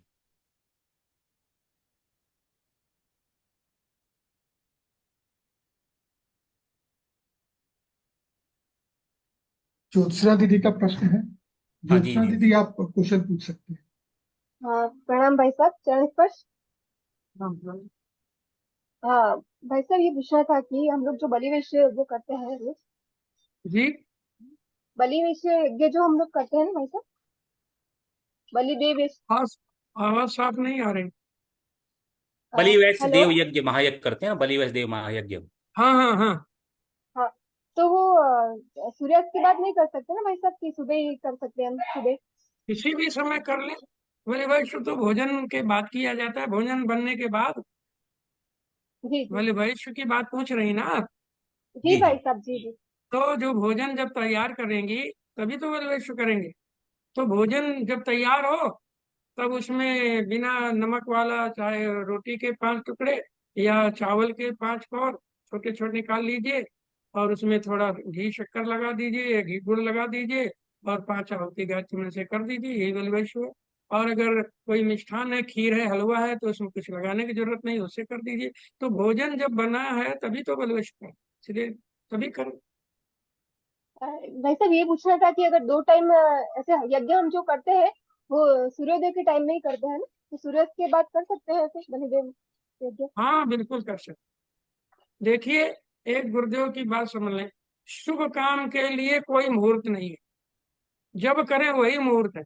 ज्योत्सना दीदी का प्रश्न है। हाँ जी ज्योत्सना जी। दीदी आप क्वेश्चन पूछ सकते हैं। हाँ, प्रणाम भाई साहब, चरण स्पर्श। हाँ भाई साहब, ये पूछना था कि हम लोग जो बलि वैश्य जो करते हैं रोज, जी, बलि वैश्य ये जो हम लोग करते हैं ना भाई साहब, बलि देव आवाज आवाज साफ नहीं आ रही। बलि वैश्य हेलो। देव यज्ञ महायज्ञ करते हैं, बलि वैश्य देव महायज्ञ। हाँ हाँ हाँ, हाँ, तो वो सूर्यास्त के बाद नहीं कर सकते ना भाई साहब, कि सुबह ही कर सकते हैं हम सुबह? किसी भी समय कर ले। बोले भाई शुद्ध भोजन के बाद किया जाता है, भोजन बनने के बाद। जी जी। बोले वैश्य की बात पूछ रही ना आप? जी जी भाई जी। साहब, जी जी। तो जो भोजन जब तैयार करेंगी तभी तो बोले वैश्य करेंगे। तो भोजन जब तैयार हो तब उसमें बिना नमक वाला, चाहे रोटी के 5 टुकड़े या चावल के 5 कौर छोटे छोटे निकाल लीजिए, और उसमें थोड़ा घी शक्कर लगा दीजिए या घी गुड़ लगा दीजिए, और 5 आहुति गायत्री मंत्र से कर दीजिए, यही बलवैश्व है। और अगर कोई मिष्ठान है, खीर है, हलवा है, तो उसमें कुछ लगाने की जरूरत नहीं, उससे कर दीजिए। तो भोजन जब बना है तभी तो बलवैश्व है, इसलिए तभी करें। भाई साहब ये पूछना था कि अगर 2 टाइम ऐसे यज्ञ हम जो करते हैं वो सूर्योदय के टाइम में ही करते हैं ना, तो सूर्यास्त के बाद कर सकते हैं ऐसे बलिदेव यज्ञ? हाँ बिल्कुल कर सकते। देखिए, एक गुरुदेव की बात समझ लें, शुभ काम के लिए कोई मुहूर्त नहीं है, जब करें वही मुहूर्त है।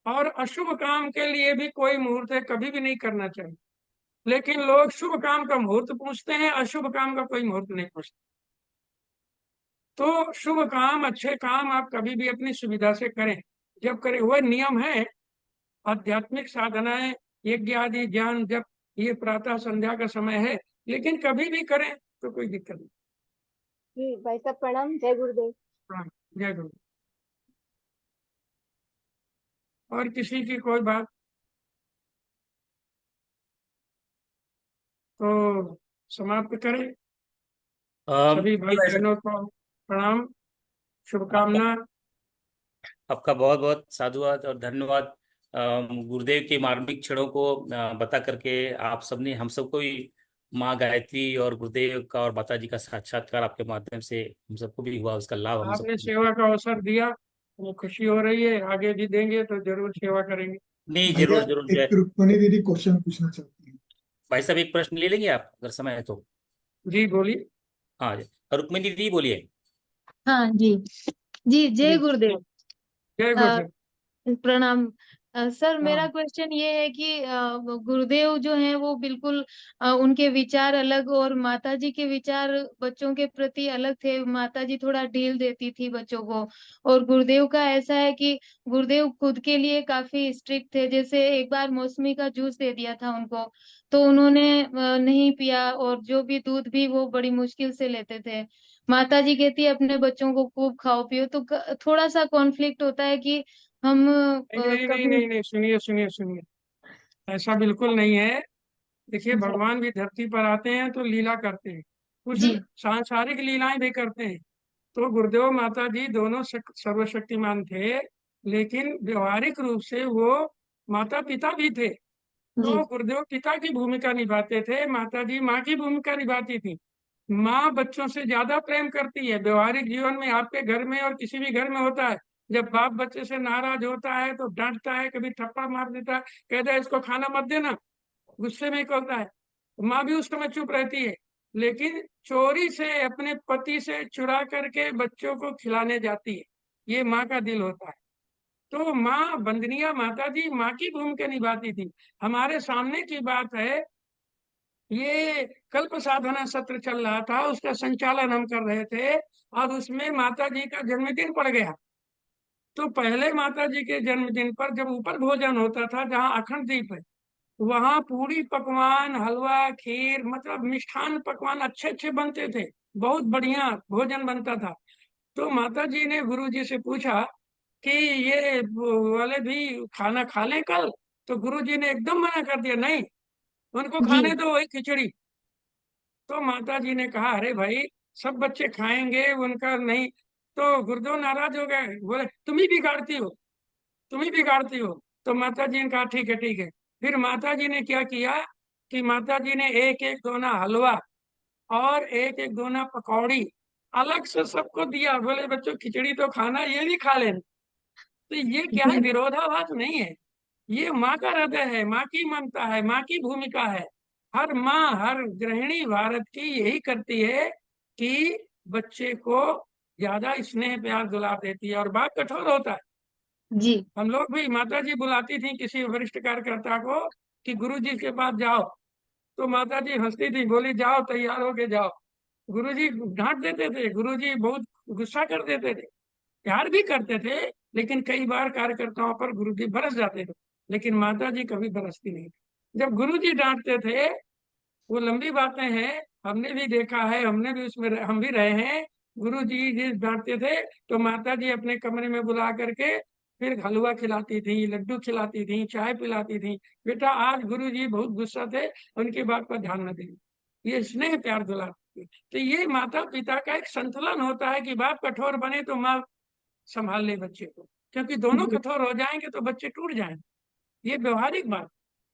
और अशुभ काम के लिए भी कोई मुहूर्त है, कभी भी नहीं करना चाहिए। लेकिन लोग शुभ काम का मुहूर्त पूछते हैं, अशुभ काम का कोई मुहूर्त नहीं पूछते। तो शुभ काम, अच्छे काम आप कभी भी अपनी सुविधा से करें, जब करें। वह नियम है, आध्यात्मिक साधनाएं, यज्ञ आदि, ज्ञान जब, ये प्रातः संध्या का समय है, लेकिन कभी भी करें तो कोई दिक्कत नहीं। जी भाई साहब प्रणाम, जय गुरुदेव। हाँ, जय गुरु। और किसी की कोई बात तो समाप्त करें। सभी भाई जी भाई साहब, बहनों को प्रणाम, आपका शुभकामना। आपका बहुत बहुत साधुवाद और धन्यवाद। गुरुदेव के मार्मिक क्षणों को बता करके आप सबने हम सबको भी माँ गायत्री और गुरुदेव का और माता जी का साक्षात्कार आपके माध्यम से हम सबको भी हुआ, उसका लाभ हम आपने सबको भी। सेवा का अवसर दिया, वो खुशी हो रही है, आगे भी देंगे तो जरूर सेवा करेंगे। नहीं, भैया जरूर जरूर एक जय। रुक्मणी दीदी क्वेश्चन पूछना चाहती है। भाई साहब, एक प्रश्न ले लेंगे आप अगर समय है तो? जी बोलिए। हाँ जी, रुक्मिणी दीदी बोलिए। हाँ जी। जी जय जी, गुरुदेव। जय अ, गुरुदेव। प्रणाम। सर मेरा हाँ, क्वेश्चन ये है कि गुरुदेव जो हैं वो बिल्कुल उनके विचार अलग और माताजी के विचार बच्चों के प्रति अलग थे। माताजी थोड़ा ढील देती थी बच्चों को, और गुरुदेव का ऐसा है कि गुरुदेव खुद के लिए काफी स्ट्रिक्ट थे। जैसे एक बार मौसमी का जूस दे दिया था उनको, तो उन्होंने नहीं पिया, और जो भी दूध भी वो बड़ी मुश्किल से लेते थे। माताजी कहती है अपने बच्चों को खूब खाओ पियो, तो थोड़ा सा कॉन्फ्लिक्ट होता है कि हम नहीं नहीं नहीं कभी। नहीं नहीं, सुनिए सुनिए सुनिए, ऐसा बिल्कुल नहीं है। देखिए, जी भगवान भी धरती पर आते हैं तो लीला करते हैं, कुछ जी सांसारिक लीलाएं भी करते हैं। तो गुरुदेव माता जी दोनों सर्वशक्तिमान थे, लेकिन व्यवहारिक रूप से वो माता पिता भी थे। जी तो गुरुदेव पिता की भूमिका निभाते थे, माता जी माँ की भूमिका निभाती थी। माँ बच्चों से ज्यादा प्रेम करती है, व्यवहारिक जीवन में आपके घर में और किसी भी घर में होता है। जब बाप बच्चे से नाराज होता है तो डांटता है, कभी थप्पड़ मार देता है, कहता है इसको खाना मत देना, गुस्से में कहता है। माँ भी उस समय चुप रहती है, लेकिन चोरी से अपने पति से चुरा करके बच्चों को खिलाने जाती है। ये माँ का दिल होता है। तो माँ, वंदनीय माता जी माँ की भूमिका निभाती थी। हमारे सामने की बात है, ये कल्प साधना सत्र चल रहा था, उसका संचालन हम कर रहे थे, और उसमें माता जी का जन्मदिन पड़ गया। तो पहले माता जी के जन्मदिन पर जब ऊपर भोजन होता था, जहाँ अखंड दीप है, वहां पूरी पकवान, हलवा, खीर, मतलब मिष्ठान पकवान अच्छे अच्छे बनते थे, बहुत बढ़िया भोजन बनता था। तो माता जी ने गुरु जी से पूछा कि ये वो वाले भी खाना खा लें कल। तो गुरु जी ने एकदम मना कर दिया, नहीं, उनको जी खाने दो वही खिचड़ी। तो माता जी ने कहा, अरे भाई, सब बच्चे खाएंगे, उनका नहीं। तो गुरुदेव नाराज हो गए, बोले तुम ही बिगाड़ती हो, तुम ही बिगाड़ती हो। तो माता जी ने कहा ठीक है ठीक है। फिर माता जी ने क्या किया कि माता जी ने एक एक दोना हलवा और एक एक दोना पकौड़ी अलग से सबको दिया, बोले बच्चों खिचड़ी तो खाना, ये भी खा लेना। तो ये क्या है, जी विरोधाभास नहीं है। ये माँ का हृदय है, माँ की ममता है, माँ की भूमिका है। हर माँ, हर गृहिणी भारत की यही करती है कि बच्चे को ज्यादा स्नेह प्यार दुलार देती है, और बाप कठोर होता है। जी हम लोग भी, माता जी बुलाती थी किसी वरिष्ठ कार्यकर्ता को कि गुरु जी के पास जाओ, तो माता जी हंसती थी, बोली जाओ तैयार होके जाओ। गुरु जी डांट देते थे, गुरु जी बहुत गुस्सा कर देते थे, प्यार भी करते थे, लेकिन कई बार कार्यकर्ताओं पर गुरु जी बरस जाते थे, लेकिन माता जी कभी बरसती नहीं थी। जब गुरु जी डांटते थे, वो लंबी बातें हैं, हमने भी देखा है, हमने भी उसमें हम भी रहे हैं। गुरु जी जिस डांटते थे तो माता जी अपने कमरे में बुला करके फिर हलवा खिलाती थी, लड्डू खिलाती थी, चाय पिलाती थी। बेटा आज गुरुजी बहुत गुस्सा थे, उनकी बात पर ध्यान न दें। ये स्नेह प्यार दुलार। तो ये माता पिता का एक संतुलन होता है कि बाप कठोर बने तो माँ संभाल ले बच्चे को, क्योंकि दोनों जी कठोर हो जाएंगे तो बच्चे टूट जाएंगे। ये व्यवहारिक बात।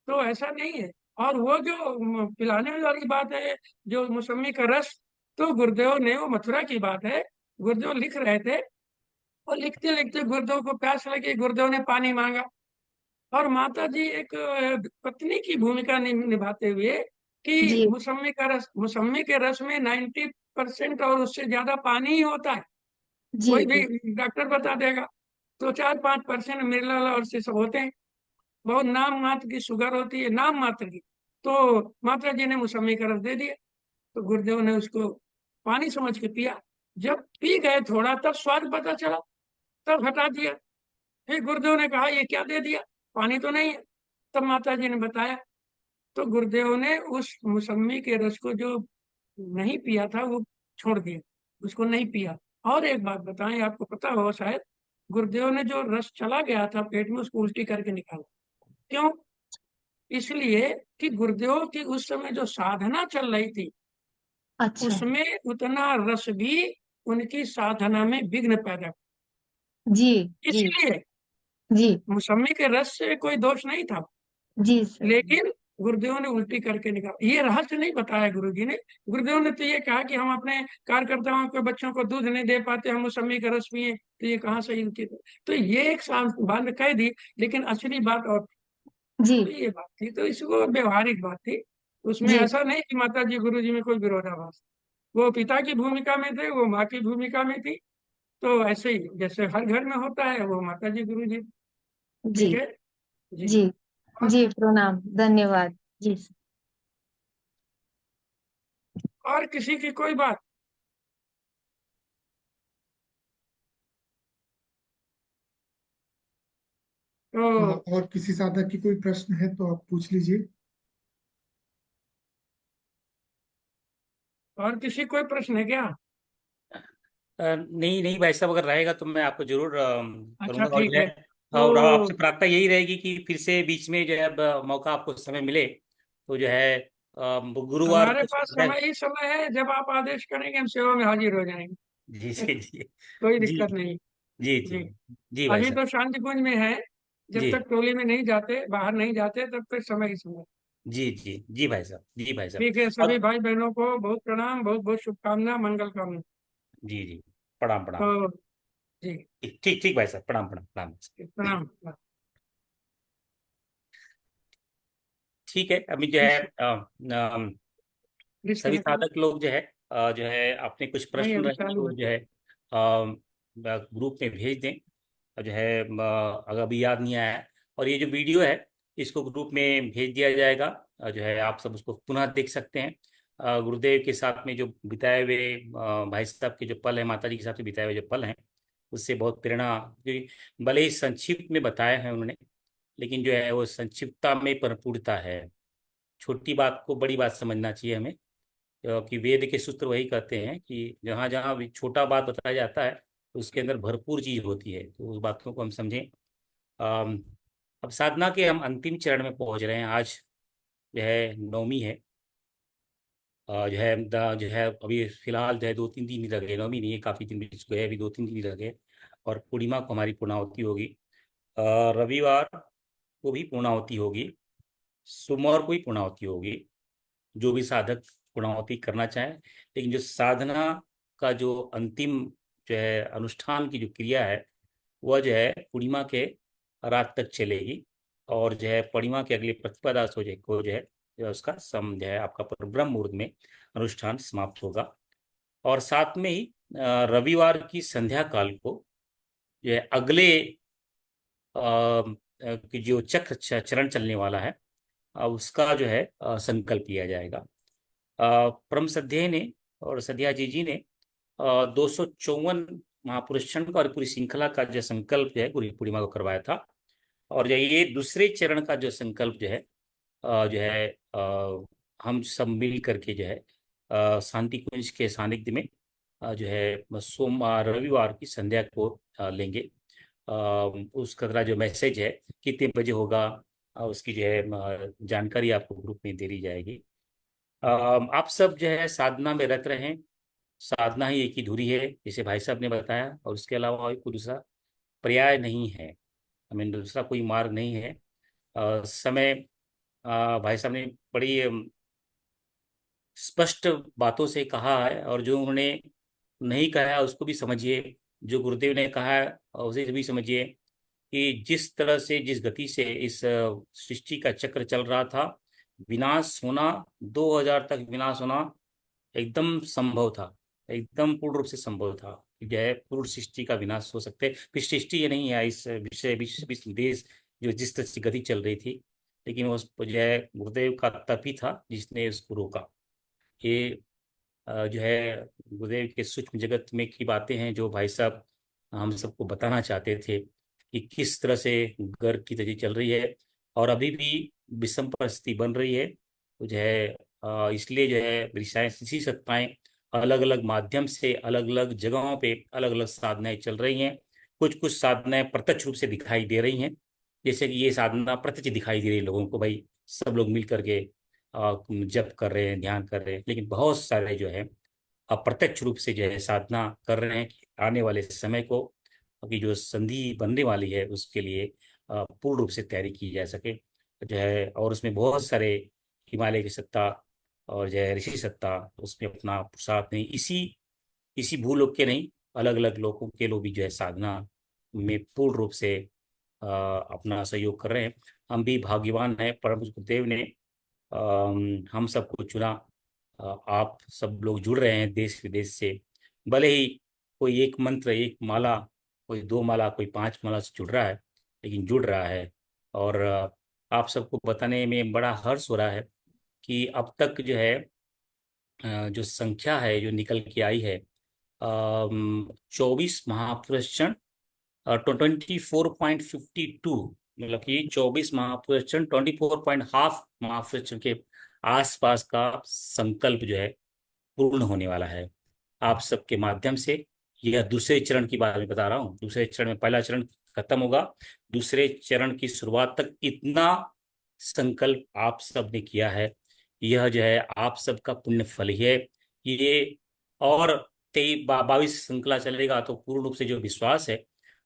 तो ऐसा नहीं है। और वो जो पिलाने वाली बात है, जो मौसमी का रस, तो गुरुदेव ने, वो मथुरा की बात है, गुरुदेव लिख रहे थे, और लिखते लिखते गुरुदेव को प्यास लगी, गुरुदेव ने पानी मांगा। और माता जी एक पत्नी की भूमिका निभाते हुए कि जी मौसमी के रस में 90% और उससे ज्यादा पानी ही होता है। जी कोई जी भी डॉक्टर बता देगा। तो 4-5% मिनरल और से सब होते हैं। बहुत नाम मात्र की शुगर होती है, नाम मात्र की। तो माता जी ने मौसमी का रस दे दिया, तो गुरुदेव ने उसको पानी समझ के पिया। जब पी गए थोड़ा, तब स्वाद पता चला, तब हटा दिया। फिर गुरुदेव ने कहा ये क्या दे दिया, पानी तो नहीं है। तब माता जी ने बताया। तो गुरुदेव ने उस मौसमी के रस को जो नहीं पिया था वो छोड़ दिया, उसको नहीं पिया। और एक बात बताएं, आपको पता हो शायद, गुरुदेव ने जो रस चला गया था पेट में, उसको उल्टी करके निकाला। क्यों? इसलिए कि गुरुदेव की उस समय जो साधना चल रही थी, अच्छा उसमें उतना रस भी उनकी साधना में विघ्न पैदा, जी जी इसलिए जी मौसमी के रस से कोई दोष नहीं था। जी सर लेकिन गुरुदेव ने उल्टी करके निकाला। ये रहस्य नहीं बताया गुरुजी ने। गुरुदेव ने तो ये कहा कि हम अपने कार्यकर्ताओं को, बच्चों को दूध नहीं दे पाते, हम मौसमी का रस पिए, तो ये कहाँ सही उचित है। तो ये एक बात कह दी, लेकिन असली बात और। जी तो ये बात थी, तो इसको व्यवहारिक बात थी। उसमें जी ऐसा नहीं कि माता जी गुरु जी में कोई विरोधाभास। वो पिता की भूमिका में थे, वो माँ की भूमिका में थी। तो ऐसे ही जैसे हर घर में होता है, वो माता जी गुरु जी। जी ठीक है जी। जी और, जी प्रणाम धन्यवाद जी और किसी की कोई बात? तो और किसी साधक की कोई प्रश्न है तो आप पूछ लीजिए। और किसी कोई प्रश्न है क्या? नहीं नहीं भाई साहब, अगर रहेगा तो मैं आपको जरूर अच्छा करूंगा। और ठीक जो है। है, और तो आपसे प्रार्थना यही रहेगी कि फिर से बीच में जो है, अब मौका आपको समय मिले तो जो है गुरुवार हमारे को पास है। समय ही समय है, जब आप आदेश करेंगे हम सेवा में हाजिर हो जाएंगे। जी जी जी कोई जी दिक्कत नहीं। जी जी जी। जी भाई अभी साहब। तो शांति कुंज में है। जब जी तक टोली में नहीं जाते, बाहर नहीं जाते, तब तक समय ही समय। जी जी जी भाई साहब, जी भाई साहब। ठीक है, और सभी भाई बहनों को बहुत प्रणाम, बहुत बहुत शुभकामना, मंगल कामना। जी जी, प्रणाम प्रणाम। तो जी, ठीक ठीक ठीक भाई साहब, प्रणाम प्रणाम प्रणाम। प्रणाम। ठीक है, अभी जो है सभी डिस्कनेक्ट साधक लोग जो है अपने कुछ नहीं, प्रश्न अभी रहे चालू तो है। जो है ग्रुप में भेज दें। और जो है अगर अभी याद नहीं आया है, और ये जो वीडियो है इसको ग्रुप में भेज दिया जाएगा। जो है आप सब उसको पुनः देख सकते हैं। गुरुदेव के साथ में जो बिताए हुए भाई साहब के जो पल हैं, माता जी के साथ में बिताए हुए जो पल हैं, उससे बहुत प्रेरणा, क्योंकि भले ही संक्षिप्त में बताए हैं उन्होंने, लेकिन जो है वो संक्षिप्तता में परिपूर्णता है। छोटी बात को बड़ी बात समझना चाहिए हमें। कि वेद के सूत्र वही कहते हैं कि जहाँ जहाँ भी छोटा बात बताया जाता है तो उसके अंदर भरपूर चीज होती है, तो उस बातों को हम समझें। अम, अब साधना के हम अंतिम चरण में पहुंच रहे हैं। आज जो है नवमी है। जो है अभी फिलहाल जो है 2-3 दिन ही लगे, नवमी नहीं है, काफी दिन बीत गए, अभी 2-3 दिन ही लगे। और पूर्णिमा को हमारी पूर्णाहुति होगी। रविवार को भी पूर्णाहुति होगी, सोमवार को भी पूर्णाहुति होगी। जो भी साधक पूर्णाहुति करना चाहे, लेकिन जो साधना का जो अंतिम जो है अनुष्ठान की जो क्रिया है, वह जो है पूर्णिमा के रात तक चलेगी। और जो है पूर्णिमा के अगले प्रतिपदा को जो है उसका सम जो है आपका ब्रह्म मुहूर्त में अनुष्ठान समाप्त होगा। और साथ में ही रविवार की संध्या काल को जो है अगले कि जो चक्र चरण चलने वाला है, उसका जो है संकल्प लिया जाएगा। परम सध्याय ने और सध्या जी ने 254 महापुरुष क्षण का और पूरी श्रृंखला का जो संकल्प जो है गुरु पूर्णिमा को करवाया था। और जो ये दूसरे चरण का जो संकल्प जो है हम सब मिल करके जो है शांति कुंज के सानिध्य में जो है सोमवार रविवार की संध्या को लेंगे। उसका जो मैसेज है कितने बजे होगा, उसकी जो है जानकारी आपको ग्रुप में दे दी जाएगी। आप सब जो है साधना में रत रहें। साधना ही एक ही धुरी है, जैसे भाई साहब ने बताया, और उसके अलावा और कोई दूसरा पर्याय नहीं है। आई मीन दूसरा कोई मार्ग नहीं है। समय भाई साहब ने बड़ी स्पष्ट बातों से कहा है, और जो उन्होंने नहीं कहा है उसको भी समझिए, जो गुरुदेव ने कहा है उसे भी समझिए, कि जिस तरह से जिस गति से इस सृष्टि का चक्र चल रहा था, विनाश होना, 2000 तक विनाश होना एकदम संभव था, एकदम पूर्ण रूप से संभव था कि जो है पूर्ण सृष्टि का विनाश हो सकते। फिर सृष्टि ये नहीं है, इस विषय विश्व विश्व देश जो जिस तरह से गति चल रही थी, लेकिन वो जो है गुरुदेव का तप ही था जिसने उसको रोका। ये जो है गुरुदेव के सूक्ष्म जगत में की बातें हैं, जो भाई साहब हम सबको बताना चाहते थे कि किस तरह से गर्भ की तजी चल रही है, और अभी भी विषम परिस्थिति बन रही है। तो जो है इसलिए जो है ऋषि सत्ताएं अलग अलग माध्यम से अलग अलग जगहों पे अलग अलग साधनाएं चल रही हैं। कुछ कुछ साधनाएं प्रत्यक्ष रूप से दिखाई दे रही हैं, जैसे कि ये साधना प्रत्यक्ष दिखाई दे रही है लोगों को, भाई सब लोग मिल करके जप कर रहे हैं, ध्यान कर रहे हैं। लेकिन बहुत सारे जो है अप्रत्यक्ष रूप से जो है साधना कर रहे हैं कि आने वाले समय को की जो संधि बनने वाली है उसके लिए पूर्ण रूप से तैयारी की जा सके जो है। और उसमें बहुत सारे हिमालय की सत्ता और जो है ऋषि सत्ता उसमें अपना साथ नहीं, इसी इसी भूलोक के नहीं, अलग अलग लोगों के लोग भी जो है साधना में पूर्ण रूप से अपना सहयोग कर रहे हैं। हम भी भाग्यवान हैं, परम पूज्य गुरुदेव ने हम सबको चुना। आप सब लोग जुड़ रहे हैं देश विदेश से, भले ही कोई एक मंत्र एक माला, कोई 2 माला, कोई 5 माला से जुड़ रहा है, लेकिन जुड़ रहा है। और आप सबको बताने में बड़ा हर्ष हो रहा है कि अब तक जो है जो संख्या है जो निकल के आई है, 24 महापुरुषण, 24.52, मतलब कि 24 महापुरुषण 24.5 महापुरुषण के आसपास का संकल्प जो है पूर्ण होने वाला है आप सबके माध्यम से। यह दूसरे चरण की बात मैं बता रहा हूँ। दूसरे चरण में पहला चरण खत्म होगा, दूसरे चरण की शुरुआत तक इतना संकल्प आप सब ने किया है, यह जो है आप सबका पुण्य फल ही है ये। और 22 श्रृंखला चलेगा तो पूर्ण रूप से जो विश्वास है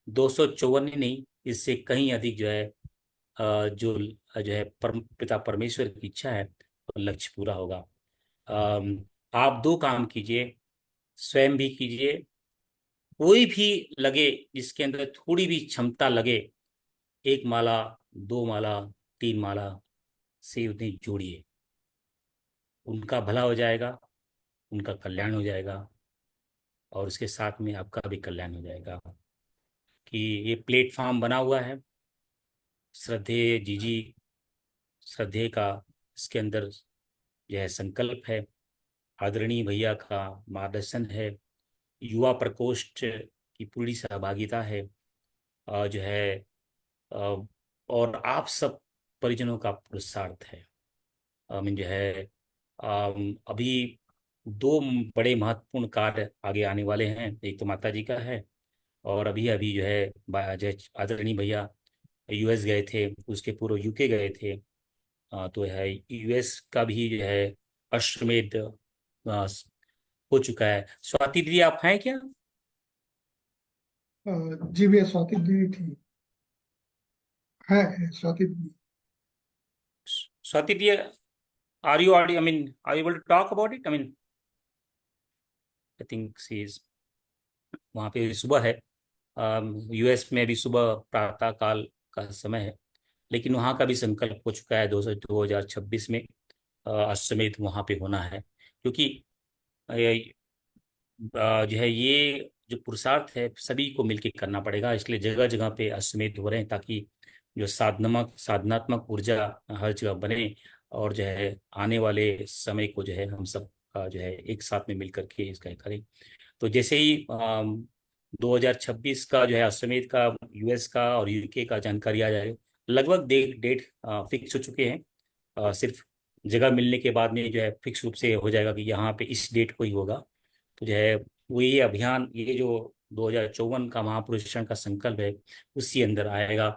254 ही नहीं, इससे कहीं अधिक जो है जो है परम पिता परमेश्वर की इच्छा है तो लक्ष्य पूरा होगा। आप 2 काम कीजिए, स्वयं भी कीजिए, कोई भी लगे जिसके अंदर थोड़ी भी क्षमता लगे, 1 माला 2 माला 3 माला से उन्हें जोड़िए, उनका भला हो जाएगा, उनका कल्याण हो जाएगा, और उसके साथ में आपका भी कल्याण हो जाएगा। कि ये प्लेटफॉर्म बना हुआ है श्रद्धेय जीजी, श्रद्धेय का इसके अंदर यह संकल्प है, आदरणीय भैया का मार्गदर्शन है, युवा प्रकोष्ठ की पूरी सहभागिता है, जो है और आप सब परिजनों का पुरुषार्थ है। जो है अभी 2 बड़े महत्वपूर्ण कार्य आगे आने वाले हैं। एक तो माता जी का है, और अभी अभी जो है जय आदरणीय भैया यूएस गए थे, उसके पूर्व यूके गए थे। तो है यूएस का भी जो है अश्वमेध हो चुका है। स्वाति दीदी आप हैं क्या? जी भैया, स्वाति दीदी थी, है स्वाति दीदी। स्वाति दीदी, are you I mean are you able to talk about it? I mean I think she is, वहाँ पे सुबह है, यूएस में भी सुबह प्रातः काल का समय है, लेकिन वहाँ का भी संकल्प हो चुका है 2026 में अश्वमेध वहाँ पे होना है। क्योंकि जो है ये जो पुरुषार्थ है सभी को मिलकर करना पड़ेगा, इसलिए जगह जगह पे अश्वमेध हो रहे हैं, ताकि जो साधनात्मक ऊर्जा हर जगह बने, और जो है आने वाले समय को जो है हम सब जो है एक साथ में मिल करके इसका करें। तो जैसे ही 2026 का जो है अश्वमेध का यूएस का और यूके का जानकारी आ जाए, लगभग डेट फिक्स हो चुके हैं। सिर्फ जगह मिलने के बाद में जो है फिक्स रूप से हो जाएगा कि यहाँ पे इस डेट को ही होगा। तो जो है वो ये अभियान, ये जो 2054 का महापुरुषण का संकल्प है उसी अंदर आएगा।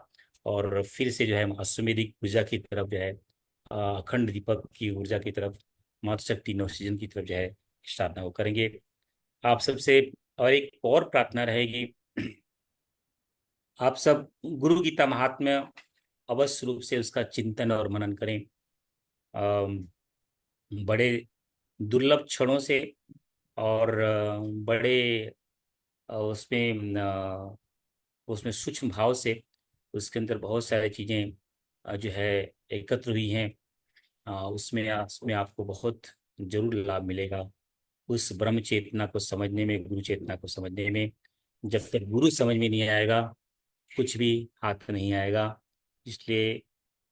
और फिर से जो है अश्वमेधिक ऊर्जा की तरफ जो है, अखंड दीपक की ऊर्जा की तरफ, मातृशक्ति नवसृजन की तरफ जो है साधना को करेंगे। आप सबसे और एक और प्रार्थना रहेगी, आप सब गुरु गीता महात्म्य अवश्य रूप से उसका चिंतन और मनन करें। अम, बड़े दुर्लभ क्षणों से और बड़े उसमें सूक्ष्म भाव से उसके अंदर बहुत सारी चीज़ें जो है एकत्र हुई हैं। उसमें आपको बहुत जरूर लाभ मिलेगा उस ब्रह्म चेतना को समझने में, गुरु चेतना को समझने में। जब तक गुरु समझ में नहीं आएगा कुछ भी हाथ नहीं आएगा। इसलिए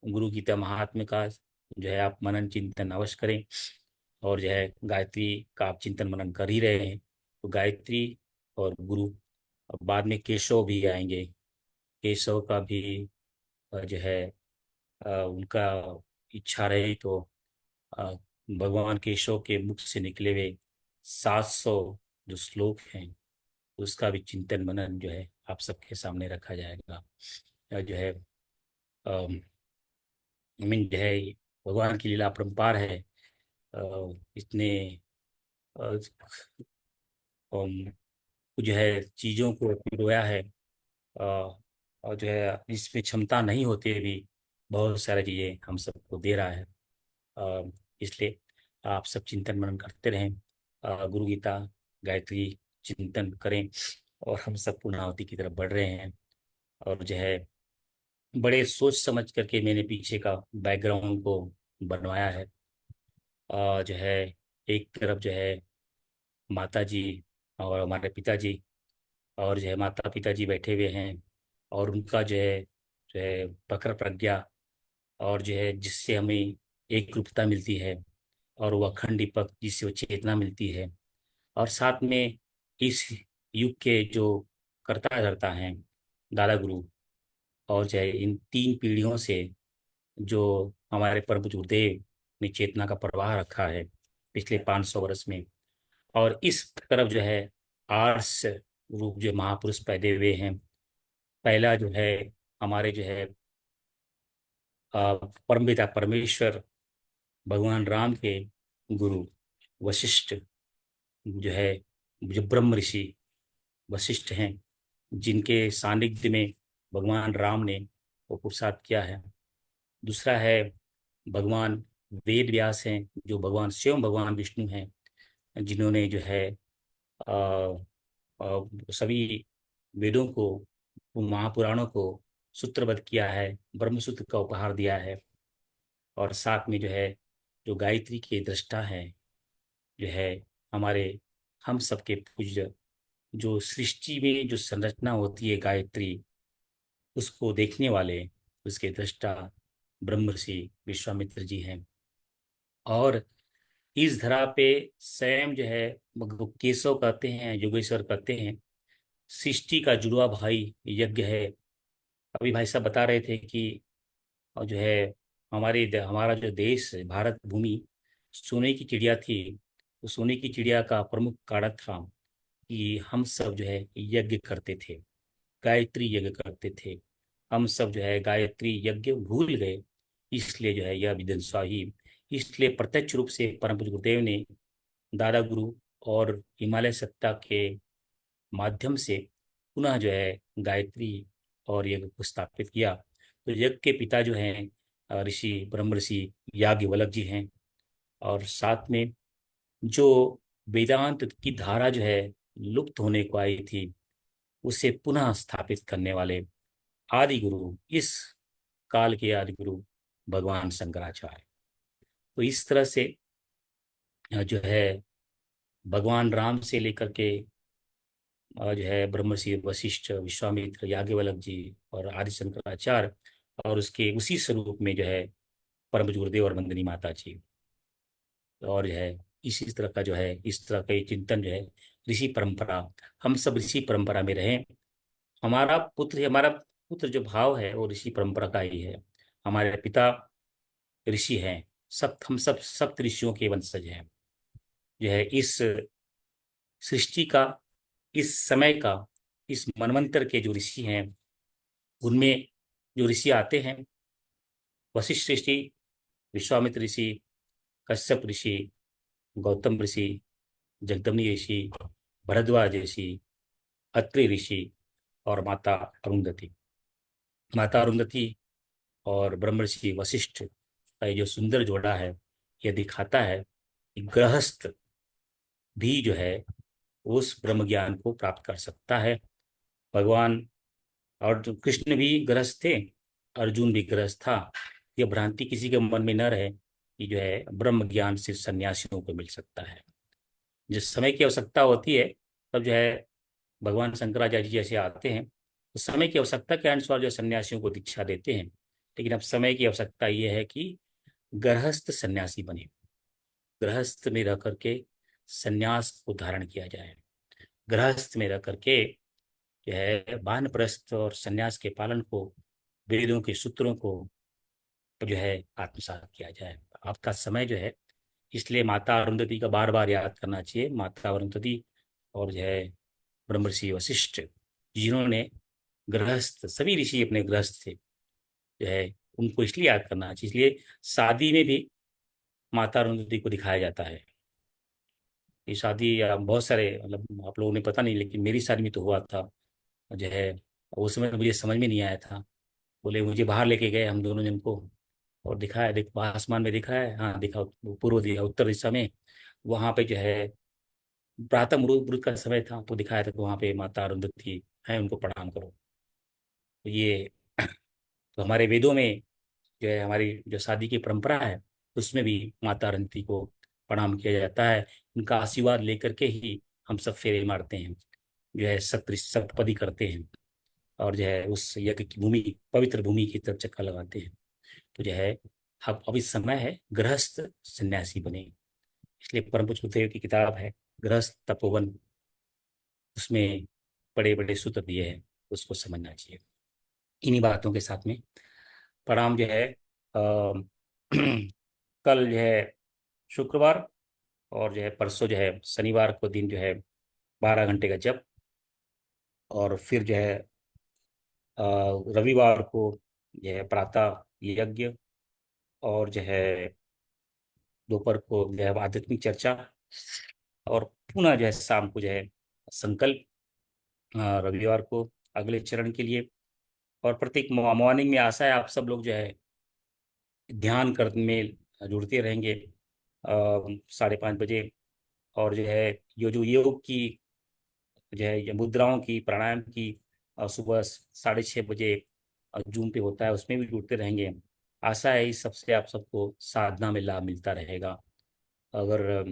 गुरु गीता महात्म्य का जो है आप मनन चिंतन अवश्य करें। और जो है गायत्री का आप चिंतन मनन कर ही रहे हैं, तो गायत्री और गुरु, अब बाद में केशव भी आएंगे। केशव का भी जो है उनका इच्छा रही तो अ, भगवान केशव के मुख से निकले हुए 700 जो श्लोक हैं उसका भी चिंतन मनन जो है आप सबके सामने रखा जाएगा। जो है मीन जो है भगवान की लीला अपरंपार है। इतने अ, जो है चीज़ों को पिरोया है, और जो है इसमें क्षमता नहीं होते भी बहुत सारी चीज़ें हम सबको दे रहा है। इसलिए आप सब चिंतन मनन करते रहें, गुरु गीता गायत्री चिंतन करें। और हम सब पूर्णाहुति की तरफ बढ़ रहे हैं। और जो है बड़े सोच समझ करके मैंने पीछे का बैकग्राउंड को बनवाया है। जो है एक तरफ जो है माता जी और हमारे पिताजी, और जो है माता पिताजी बैठे हुए हैं, और उनका जो है प्रखर प्रज्ञा, और जो है जिससे हमें एक रूपता मिलती है, और वो अखंड दीपक जिससे वो चेतना मिलती है। और साथ में इस युग के जो कर्ता धर्ता हैं दादा गुरु, और जो है इन 3 पीढ़ियों से जो हमारे परम पूज्य गुरुदेव ने चेतना का प्रवाह रखा है पिछले 500 वर्ष में। और इस तरफ जो है आर्ष रूप जो महापुरुष पैदे हुए हैं। पहला जो है हमारे जो है परमपिता परमेश्वर भगवान राम के गुरु वशिष्ठ जो है, जो ब्रह्म ऋषि वशिष्ठ हैं, जिनके सानिध्य में भगवान राम ने वो पुरुषार्थ किया है। दूसरा है भगवान वेद व्यास हैं, जो भगवान स्वयं भगवान विष्णु हैं, जिन्होंने जो है अ, सभी वेदों को, महापुराणों को सूत्रबद्ध किया है, ब्रह्मसूत्र का उपहार दिया है। और साथ में जो है जो गायत्री के दृष्टा हैं, जो है हमारे हम सबके पूज्य, जो सृष्टि में जो संरचना होती है गायत्री, उसको देखने वाले उसके दृष्टा ब्रह्मर्षि विश्वामित्र जी हैं। और इस धरा पे स्वयं जो है केशव कहते हैं, योगेश्वर कहते हैं, सृष्टि का जुड़वा भाई यज्ञ है। अभी भाई साहब बता रहे थे कि और जो है हमारा जो देश भारत भूमि सोने की चिड़िया थी, तो सोने की चिड़िया का प्रमुख कारक था कि हम सब जो है यज्ञ करते थे, गायत्री यज्ञ करते थे। हम सब जो है गायत्री यज्ञ भूल गए, इसलिए जो है यह विध्वंसा ही। इसलिए प्रत्यक्ष रूप से परम पूज्य गुरुदेव ने दादा गुरु और हिमालय सत्ता के माध्यम से पुनः जो है गायत्री और यज्ञ को स्थापित किया। तो यज्ञ के पिता जो हैं ऋषि ब्रह्म ऋषि याज्ञवल्क्य जी हैं। और साथ में जो वेदांत की धारा जो है लुप्त होने को आई थी, उसे पुनः स्थापित करने वाले आदि गुरु, इस काल के आदि गुरु भगवान शंकराचार्य। तो इस तरह से जो है भगवान राम से लेकर के जो है ब्रह्मर्षि वशिष्ठ, विश्वामित्र, याज्ञवल्क्य जी और आदि शंकराचार्य, और उसके उसी स्वरूप में जो है परम पूज्य गुरुदेव और वंदनी माता जी। और जो है इसी तरह का जो है इस तरह का ये चिंतन जो है ऋषि परंपरा, हम सब ऋषि परंपरा में रहें। हमारा पुत्र जो भाव है वो ऋषि परंपरा का ही है। हमारे पिता ऋषि हैं, हम सब सप्त ऋषियों के वंशज हैं। जो है इस सृष्टि का, इस समय का, इस मनवंतर के जो ऋषि हैं, उनमें जो ऋषि आते हैं, वशिष्ठ ऋषि, विश्वामित्र ऋषि, कश्यप ऋषि, गौतम ऋषि, जगदम्नि ऋषि, भरद्वाज ऋषि, अत्रि ऋषि और माता अरुंधति। माता अरुंधति और ब्रह्मर्षि वशिष्ठ का ये जो सुंदर जोड़ा है, यह दिखाता है कि गृहस्थ भी जो है उस ब्रह्म ज्ञान को प्राप्त कर सकता है। भगवान और जो कृष्ण भी गृहस्थ थे, अर्जुन भी गृहस्थ था। यह भ्रांति किसी के मन में न रहे कि जो है ब्रह्म ज्ञान सिर्फ सन्यासियों को मिल सकता है। जिस समय की आवश्यकता होती है, तब जो है भगवान शंकराचार्य जी जैसे आते हैं, तो समय की आवश्यकता के अनुसार जो सन्यासियों को दीक्षा देते हैं। लेकिन अब समय की आवश्यकता यह है कि गृहस्थ सन्यासी बने, गृहस्थ में रह करके सन्यास को धारण किया जाए, गृहस्थ में रह करके जो है वानप्रस्थ और सन्यास के पालन को, वेदों के सूत्रों को जो है आत्मसात किया जाए। आपका समय जो है, इसलिए माता अरुंधति का बार बार याद करना चाहिए। माता अरुंधति और जो है ब्रह्मर्षि वशिष्ठ, जिन्होंने गृहस्थ, सभी ऋषि अपने गृहस्थ थे, जो है उनको इसलिए याद करना चाहिए। इसलिए शादी में भी माता अरुंधति को दिखाया जाता है। ये शादी बहुत सारे, मतलब आप लोगों ने पता नहीं, लेकिन मेरी शादी में तो हुआ था जो है। उस समय मुझे समझ में नहीं आया था। बोले मुझे बाहर लेके गए हम दोनों जन को, और दिखाया, देखो आसमान में दिखा है, हाँ दिखा, पूर्व दिशा उत्तर दिशा में, वहां पे जो है प्रातः मुहूर्त का समय था, तो दिखाया था कि वहां पे माता अरुंधति है, उनको प्रणाम करो। तो ये तो हमारे वेदों में जो है, हमारी जो शादी की परंपरा है, उसमें भी माता अरुंधति को प्रणाम किया जाता है। उनका आशीर्वाद लेकर के ही हम सब फेरे मारते हैं, जो है सप्तपदी करते हैं, और जो है उस यज्ञ की भूमि, पवित्र भूमि की तरफ चक्कर लगाते हैं। तो जो है अब अभी समय है गृहस्थ सन्यासी बने। इसलिए परम पूज्य गुरुदेव की किताब है गृहस्थ तपोवन, उसमें बड़े बड़े सूत्र दिए हैं, उसको समझना चाहिए। इन्हीं बातों के साथ में प्रणाम जो है कल जो है शुक्रवार, और जो है परसों जो है शनिवार को दिन जो है 12 घंटे का जप, और फिर जो है अ, रविवार को जो है प्रातः यज्ञ, और जो है दोपहर को जो है आध्यात्मिक चर्चा, और पुनः जो है शाम को जो है संकल्प, रविवार को अगले चरण के लिए। और प्रत्येक मॉर्निंग में आशा है आप सब लोग जो है ध्यान करने में जुड़ते रहेंगे 5:30 बजे। और जो है ये जो योग की जो है ये मुद्राओं की, प्राणायाम की सुबह 6:30 बजे जूम पे होता है, उसमें भी जुड़ते रहेंगे। आशा है इस सबसे आप सबको साधना में लाभ मिलता रहेगा। अगर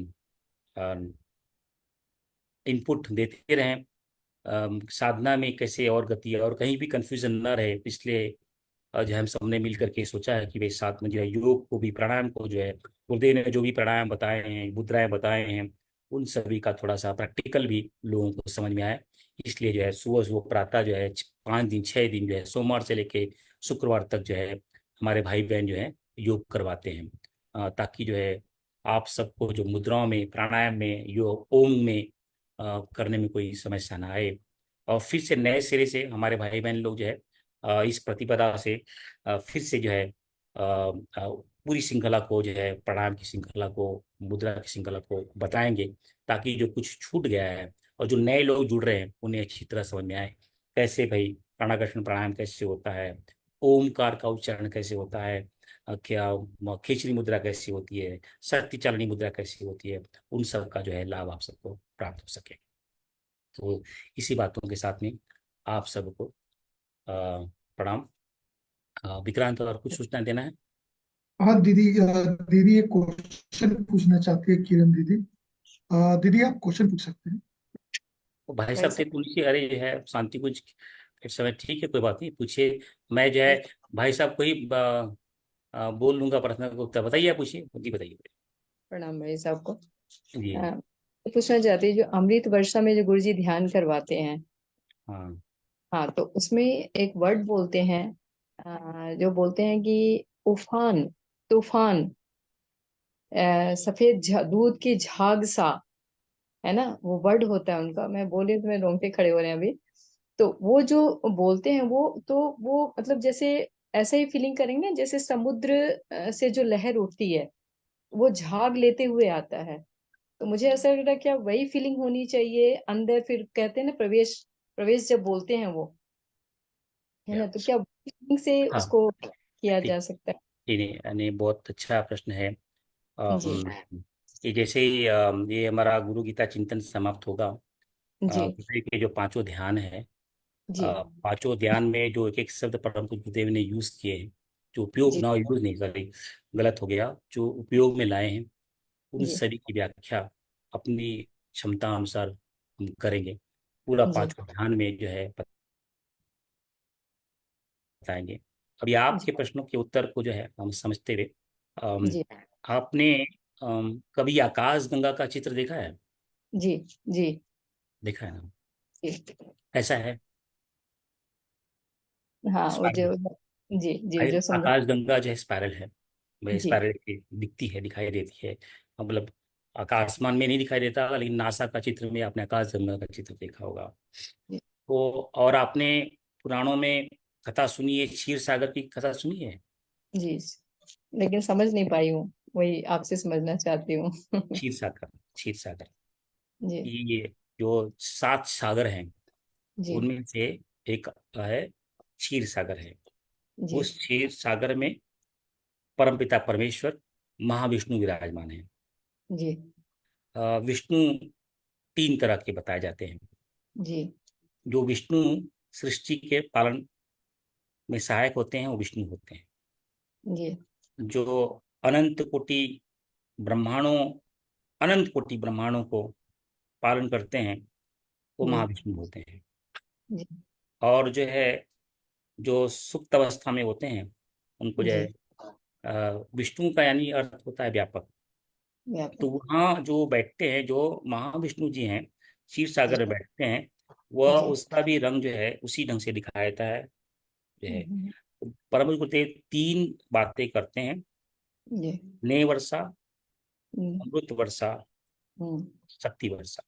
इनपुट देते रहें साधना में कैसे और गति और कहीं भी कंफ्यूजन न रहे, इसलिए जो है हम सबने मिल करके सोचा है कि भाई साथ में जो है योग को भी, प्राणायाम को जो है गुरुदेव ने जो भी प्राणायाम बताए हैं, मुद्राएं बताए हैं, उन सभी का थोड़ा सा प्रैक्टिकल भी लोगों को समझ में आए। इसलिए जो है सुबह सुबह प्रातः जो है 5 दिन 6 दिन जो है सोमवार से लेके शुक्रवार तक जो है हमारे भाई बहन जो है योग करवाते हैं, ताकि जो है आप सबको जो मुद्राओं में, प्राणायाम में, योग ओम में करने में कोई समस्या ना आए। और फिर से नए सिरे से हमारे भाई बहन लोग जो है इस प्रतिपदा से फिर से जो है पूरी श्रृंखला को जो है, प्राणायाम की श्रृंखला को, मुद्रा की श्रृंखला को बताएंगे, ताकि जो कुछ छूट गया है और जो नए लोग जुड़ रहे हैं उन्हें अच्छी तरह समझ में आए। कैसे भाई प्राणाकर्षण प्राणायाम कैसे होता है, ओमकार का उच्चारण कैसे होता है, क्या खिचड़ी मुद्रा कैसी होती है, शक्ति चालनी मुद्रा कैसी होती है, उन सब का जो है लाभ आप सबको प्राप्त हो सके। तो इसी बातों के साथ में आप सबको प्रणाम। विक्रांत, और कुछ सूचना देना है? हाँ दीदी, दीदी एक क्वेश्चन पूछना चाहती है, किरण दीदी। दीदी आप क्वेश्चन पूछ सकते हैं। तो भाई साहब थे तुलसी, अरे जो है शांति कुछ इस समय, ठीक है कोई बात नहीं, पूछिए। मैं जो है भाई साहब को ही बोल लूंगा प्रश्न को उत्तर। बताइए, आप पूछिए जी, बताइए। प्रणाम भाई साहब को। जी। तो पूछना चाहती हूँ, जो अमृत वर्षा में जो गुरुजी ध्यान करवाते हैं, हाँ। हाँ, तो उसमें एक वर्ड बोलते हैं, जो बोलते हैं कि उफान, तूफान, सफेद दूध की झाग सा, है ना, वो वर्ड होता है उनका, मैं बोल रही हूँ तो मेरे रोंगटे खड़े हो रहे हैं अभी। तो वो जो बोलते हैं वो, तो वो मतलब जैसे ऐसा ही फीलिंग करेंगे ना, जैसे समुद्र से जो लहर उठती है, वो झाग लेते हुए आता है। तो मुझे ऐसा लग रहा है क्या वही फीलिंग होनी चाहिए अंदर, फिर कहते हैं ना प्रवेश, प्रवेश जब बोलते हैं वो, है ना, तो क्या फीलिंग से हाँ, उसको किया ठीक। जा सकता नहीं नहीं, यानी बहुत अच्छा प्रश्न है। है? जी। कि जैसे ही ये हमारा गुरु गीता चिंतन समाप्त होगा, जी। गुरुदेव के जो पांचों ध्यान है, जी। पांचों ध्यान में जो एक एक शब्द परम पूज्य गुरुदेव ने यूज किए हैं, जो उपयोग जी। ना, यूज नहीं, सॉरी गलत हो गया, जो उपयोग में लाए हैं, उन जी। सभी की व्याख्या अपनी क्षमता अनुसार हम करेंगे। पूरा जी। पांचों ध्यान में जो है बताएंगे। अभी जी। आपके प्रश्नों के उत्तर को जो है हम समझते हुए, अम, जी। आपने कभी आकाश गंगा का चित्र देखा है? जी। जी। देखा है ना? जी। कैसा है? हाँ, वो स्पाइरल। जो, जी जी, जो समझ, आकाश गंगा जो है स्पाइरल है, वह जी। स्पाइरल की दिखती है, दिखाई देती है। मतलब आकाशमान में नहीं दिखाई देता, लेकिन नासा का चित्र में आपने आकाश गंगा का चित्र देखा होगा। जी। तो और आपने पुराणों में कथा सुनी है, क्षीर सागर की कथा सुनी है? जी, लेकिन समझ नहीं पाई हूँ, वही आपसे समझना चाहती हूँ। क्षीर सागर, क्षीर सागर, जी। ये जो 7 सागर हैं, जी। उनमें से एक है क्षीर सागर है। जी। उस क्षीर सागर में परमपिता परमेश्वर महाविष्णु विराजमान है। जी। विष्णु 3 तरह के बताए जाते हैं। जी। जो विष्णु सृष्टि के पालन में सहायक होते हैं, वो विष्णु होते हैं। जी। जो अनंत कोटि ब्रह्मांडों अनंत कोटि ब्रह्मांडों को पालन करते हैं, वो जी। महाविष्णु होते हैं। जी। और जो है, जो सुप्त अवस्था में होते हैं, उनको जो है जी। विष्णु का यानी अर्थ होता है व्यापक। तो व्यापक। वहाँ जो बैठते हैं, जो महाविष्णु जी हैं, क्षीर जी। सागर में बैठते हैं, वह जी। उसका भी रंग जो है उसी ढंग से दिखाया जाता है। जो है हम्म, परम गुरुदेव 3 बातें करते हैं: जी। स्नेह वर्षा, हम्म। अमृत वर्षा, हम्म। शक्ति वर्षा।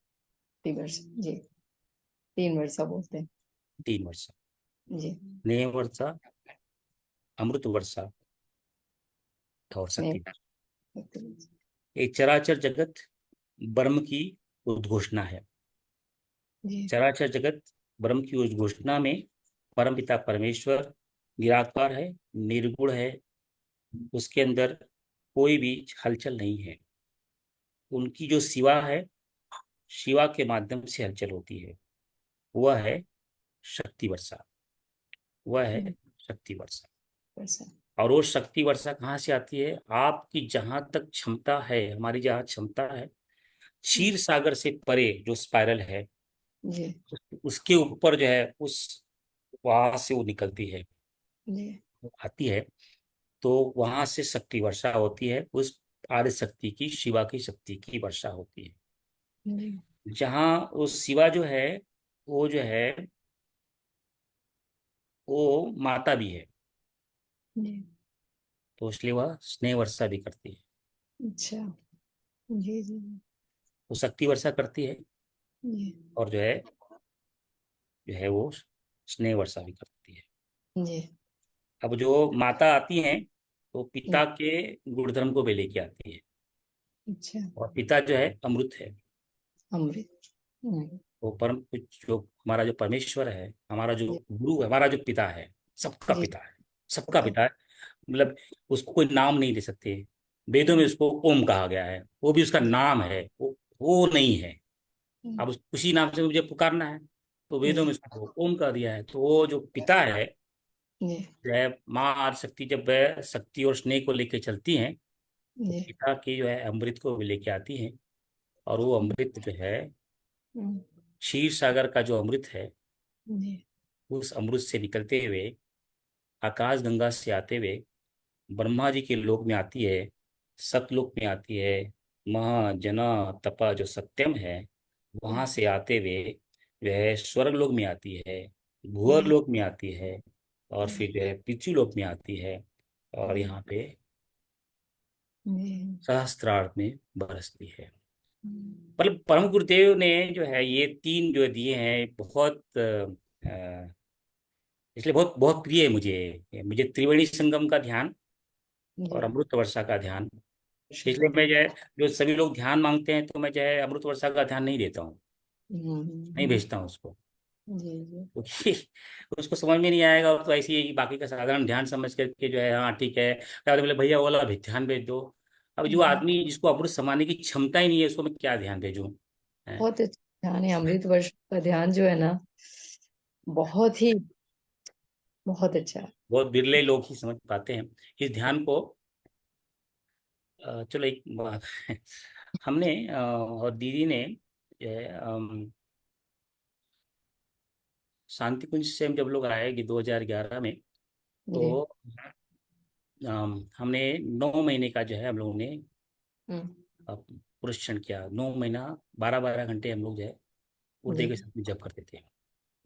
3 वर्ष, जी, 3 वर्षा बोलते हैं। 3 वर्षा: जी। स्नेह वर्षा, अमृत वर्षा और स्नेह। शक्ति वर्षा। ये चराचर जगत ब्रह्म की उद्घोषणा है। जी। चराचर जगत ब्रह्म की उद्घोषणा में परमपिता परमेश्वर निराकार है, निर्गुण है, उसके अंदर कोई भी हलचल नहीं है। उनकी जो शिवा है, शिवा के माध्यम से हलचल होती है, वह है शक्ति वर्षा। वह है शक्ति वर्षा। वर्षा। और वो शक्ति वर्षा कहाँ से आती है? आपकी जहां तक क्षमता है, हमारी जहाँ क्षमता है, क्षीर सागर से परे जो स्पाइरल है, जी। उसके ऊपर जो है, उस वहां से वो निकलती है, जी। वो आती है। तो वहां से शक्ति वर्षा होती है, उस आदि शक्ति की, शिवा की शक्ति की वर्षा होती है। जी। जहाँ उस शिवा जो है, वो जो है, वो माता भी है, जी। तो इसलिए वह स्नेह वर्षा भी करती है। अच्छा। जी। जी। वो शक्ति वर्षा करती है, जी। और जो है वो स्नेह वर्षा भी करती है। जी। अब जो माता आती हैं, तो पिता के गुणधर्म को वे लेके आती है। अच्छा। और पिता जो है अमृत है। अमृत। वो परम, जो हमारा जो परमेश्वर है, हमारा जो जी। गुरु है, हमारा जो पिता है, सबका जी। पिता है, सबका पिता है। मतलब उसको कोई नाम नहीं दे सकते। वेदों में उसको ओम कहा गया है, वो भी उसका नाम है, वो नहीं है। अब उसी नाम से मुझे पुकारना है, तो वेदों में जी। उसको ओम कह दिया है। तो वो जो पिता है, जी। जो है माँ आदि शक्ति, जब वह शक्ति और स्नेह को लेके चलती हैं, तो जी। पिता की जो है अमृत को भी लेके आती हैं। और वो अमृत जो है, क्षीर सागर का जो अमृत है, जी। उस अमृत से निकलते हुए, आकाश गंगा से आते हुए, ब्रह्मा जी के लोक में आती है, सतलोक में आती है, महा जना तपा जो सत्यम है, वहां से आते हुए जो है स्वर्ग लोक में आती है, भूअर जी। लोक में आती है, और फिर जो है पृथ्वी लोक में आती है, और यहाँ पे जी। सहस्त्रार्थ में बरसती है। मतलब परम गुरुदेव ने जो है ये तीन जो दिए हैं, बहुत इसलिए बहुत बहुत प्रिय है मुझे। मुझे त्रिवेणी संगम का ध्यान जी। और अमृत वर्षा का ध्यान। इसलिए शुक्र। मैं जो है, जो सभी लोग ध्यान मांगते हैं तो मैं जो है अमृत वर्षा का ध्यान नहीं देता हूँ, नहीं हम्म। भेजता हूँ उसको। जी जी। क्योंकि उसको समझ में नहीं आएगा, तो ऐसे ही बाकी का साधारण ध्यान समझ करके जो है, हाँ ठीक है, क्या बोले भैया वो वाला भी ध्यान भेज दो। अब जो हम्म। आदमी जिसको अमृत समाने की क्षमता ही नहीं है, उसको मैं क्या ध्यान भेजूं? है। बहुत अच्छा ध्यान है, अमृत वर्ष का ध्यान जो है ना, बहुत ही, बहुत अच्छा। बहुत बिरले लोग ही समझ पाते हैं इस ध्यान को। चलो एक बात हमने और दीदी ने जो है, शांति कुंज से हम जब लोग आए कि 2011 में, जी। तो हमने 9 महीने का जो है हम लोगों ने हम्म। पुरुष किया। 9 महीना 12-12 घंटे हम लोग जो है जी उर्दे के साथ में जप करते थे।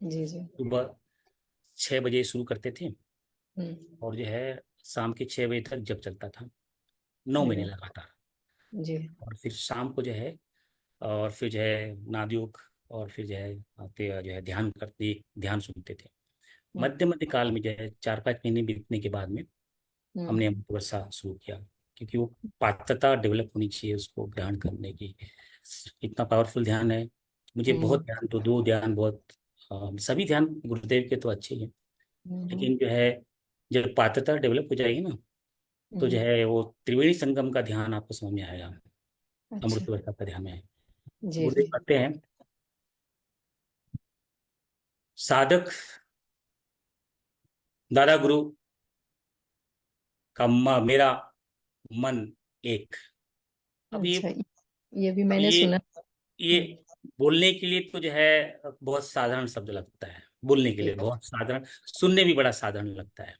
जी। जी। सुबह 6 बजे शुरू करते थे हम्म। और जो है शाम के 6 बजे तक जप चलता था, 9 महीने अरे लगातार। जी। और फिर शाम को जो है, और फिर जो है नादयोग, और फिर जो है आते जो है ध्यान करते, ध्यान सुनते थे। हम्म। मध्य मध्य काल में जो है 4-5 महीने बीतने के बाद में हमने हम्म। अमृत वर्षा शुरू किया, क्योंकि वो पात्रता डेवलप होनी चाहिए उसको ग्रहण करने की। इतना पावरफुल ध्यान है। मुझे बहुत हम्म। ध्यान, तो दो ध्यान बहुत, सभी ध्यान गुरुदेव के तो अच्छे ही हैं, हम्म। लेकिन जो है जब पात्रता डेवलप हो जाएगी ना, तो जो हम्म। है वो त्रिवेणी संगम का ध्यान आपको समझ में आएगा, अच्छा। अमृत वर्षा का ध्यान है। जी गुरुदेव जी। कहते हैं, साधक दादा गुरु का मेरा मन एक। अब ये अच्छा, ये भी अब मैंने ये सुना। ये हम्म। बोलने के लिए तो जो है बहुत साधारण शब्द लगता है, बोलने के लिए जी। बहुत साधारण, सुनने भी बड़ा साधारण लगता है।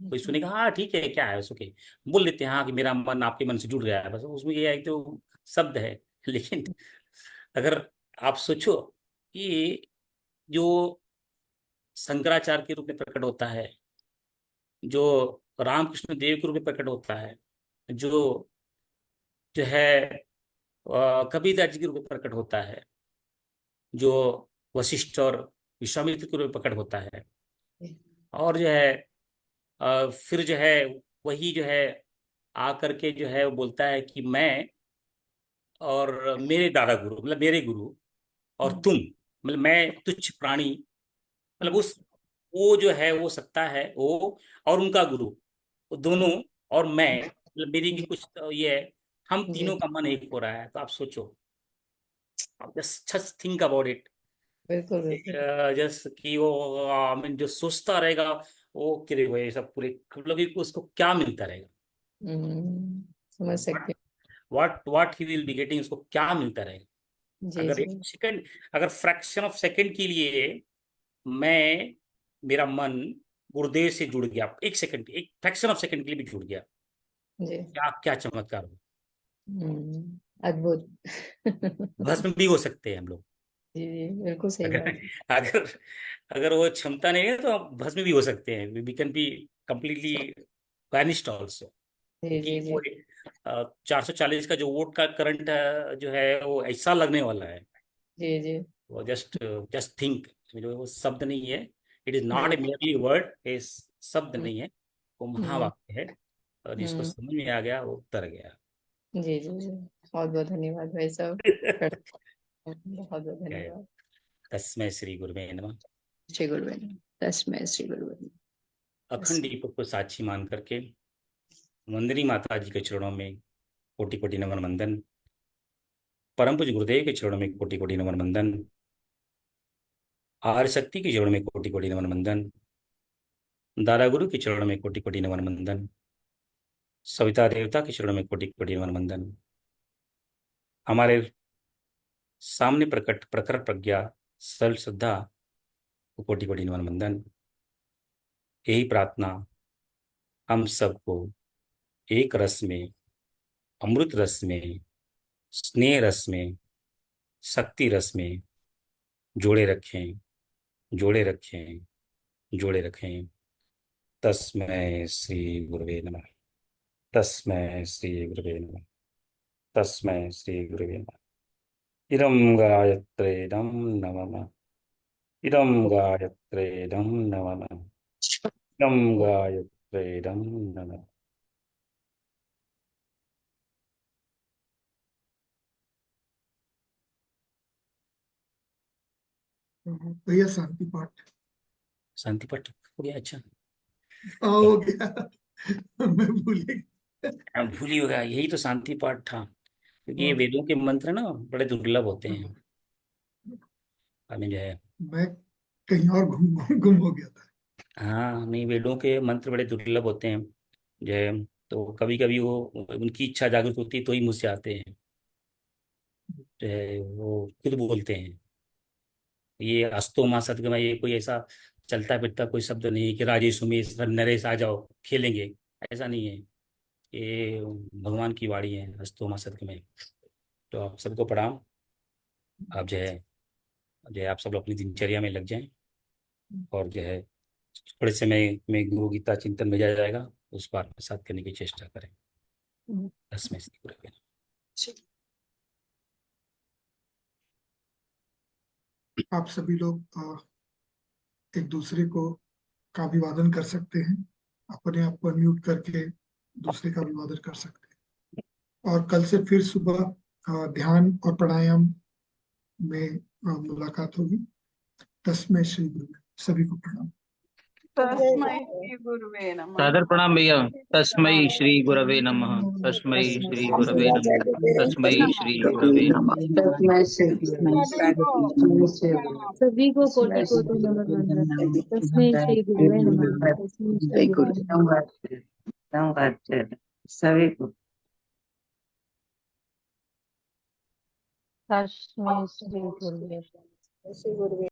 कोई सुनेगा हाँ ठीक है, क्या है उसके, बोल देते हैं हाँ कि मेरा मन आपके मन से जुड़ गया है, बस उसमें ये है कि तो शब्द है। लेकिन अगर आप सोचो कि जो शंकराचार्य के रूप में प्रकट होता है, जो रामकृष्ण देव के रूप में प्रकट होता है, जो जो है कबीरदास जी के रूप में प्रकट होता है, जो वशिष्ठ और विश्वामित्र के रूप में प्रकट होता है, और जो है फिर जो है वही जो है आकर के जो है वो बोलता है कि मैं और मेरे दादा गुरु, मतलब मेरे गुरु और हम्म। तुम, मतलब मैं तुच्छ प्राणी, मतलब हम्म। उस, वो जो है वो सत्ता है वो, और उनका गुरु, वो दोनों, और मैं, मतलब मेरी की जी कुछ तो ये है, हम जी। तीनों का मन एक हो रहा है। तो आप सोचो, just just think about it. बिल्कुल बिल्कुल। जस्ट कि वो आई मीन जो सोचता रहेगा वो करे हुए ये सब पूरे, मतलब कि उसको क्या मिलता रहेगा, समझ सकते what he will be getting, उसको क्या मिलता रहेगा। हैं। जी अगर जी। एक सेकंड, अगर फ्रैक्शन ऑफ सेकंड के लिए मैं, मेरा मन गुरुदेव से जुड़ गया, एक सेकंड, एक फ्रैक्शन ऑफ सेकंड के लिए भी जुड़ गया, जी। क्या क्या चमत्कार हो। अद्भुत। भस्म भी हो सकते हैं हम लोग। जी जी, बिल्कुल सही अगर बात है। अगर अगर वो क्षमता नहीं है तो हम भस्म भी हो सकते हैं, we can be completely vanished also. जी क्योंकि जी जी। वो 440 का जो वोट का करंट जो है वो ऐसा लगने वाला है। जी जी। वो जस्ट जस्ट थिंक, जो वो शब्द नहीं है, इट इज नॉट जी। ए मेरली वर्ड, ये शब्द हम्म। नहीं है, वो हम्म। महावाक्य है। और जिसको हम्म। समझ में आ गया वो उतर गया। जी जी जी। बहुत बहुत धन्यवाद भाई साहब। बहुत बहुत धन्यवाद। तस्मै श्री गुरुवे नमः। श्री गुरुवे नमः। तस्मै श्री गुरुवे नमः। अखंड तस्मै। दीपक को साक्षी मान करके वंदनी माता जी के चरणों में कोटि कोटि नमन वंदन, परम पूज्य गुरुदेव के चरणों में कोटि कोटि नमन वंदन, आर्य शक्ति के चरणों में कोटि कोटि नमन वंदन, दादा गुरु के चरणों में कोटि कोटि नमन वंदन, सविता देवता के चरणों में कोटि कोटि नमन वंदन, हमारे सामने प्रकट प्रखर प्रज्ञा सरल श्रद्धा को कोटि कोटि नमन वंदन। यही प्रार्थना हम सबको एक रस में, अमृत रस में, स्नेह रस में, शक्ति रस में जोड़े रखें, जोड़े रखें, जोड़े रखें। तस्मै श्री गुरुवे नमः। तस्मै श्री गुरुवे नमः। तस्मै श्री गुरुवे नमः। इदं गायत्रीदं नमः। इदं गायत्रीदं नमः। इदं गायत्रीदं नमः। भैया शांति पाठ शांति पाठ हो गया? अच्छा, हो गया। मैं भूल गया। अब भूल ही हो गया, यही तो शांति पाठ था, क्योंकि ये हाँ, वेदों के मंत्र ना बड़े दुर्लभ होते हैं। हमें जो है, मैं कहीं और गुम हो गया था। हाँ नहीं, वेदों के मंत्र बड़े दुर्लभ होते हैं जो है। तो कभी कभी वो, उनकी इच्छा जागृत होती है तो ही मुझसे आते हैं, जो है वो खुद बोलते हैं। ये अस्तो माँ सदगम, ये कोई ऐसा चलता फिरता कोई शब्द नहीं है कि राजेश उमेश नरेश आ जाओ खेलेंगे, ऐसा नहीं है। ये भगवान की वाणी है, अस्तो माँ सदगम। तो आप सबको प्रणाम। आप जो है आप सब लोग अपनी दिनचर्या में लग जाएं, और जो है थोड़े समय में गुरु गीता चिंतन भेजा जाएगा, उस पर प्रसाद करने की चेष्टा करें। 10 में से पूरा करें। आप सभी लोग एक दूसरे को का अभिवादन कर सकते हैं, अपने आप को म्यूट करके दूसरे का अभिवादन कर सकते हैं। और कल से फिर सुबह ध्यान और प्राणायाम में मुलाकात होगी। तस्मै श्री गुरु। सभी को प्रणाम। तस्मै श्री गुरुवे नमः। सादर प्रणाम भैया। तस्मै श्री गुरवे नमः। तस्मै श्री गुरवे नमः। तस्मै श्री गुरवे नमः। सभी को कोटि कोटि नमन वंदन। तस्मै श्री गुरुवे नमः। तस्मै श्री गुरुवे नमः। सभी को तस्मै श्री गुरुवे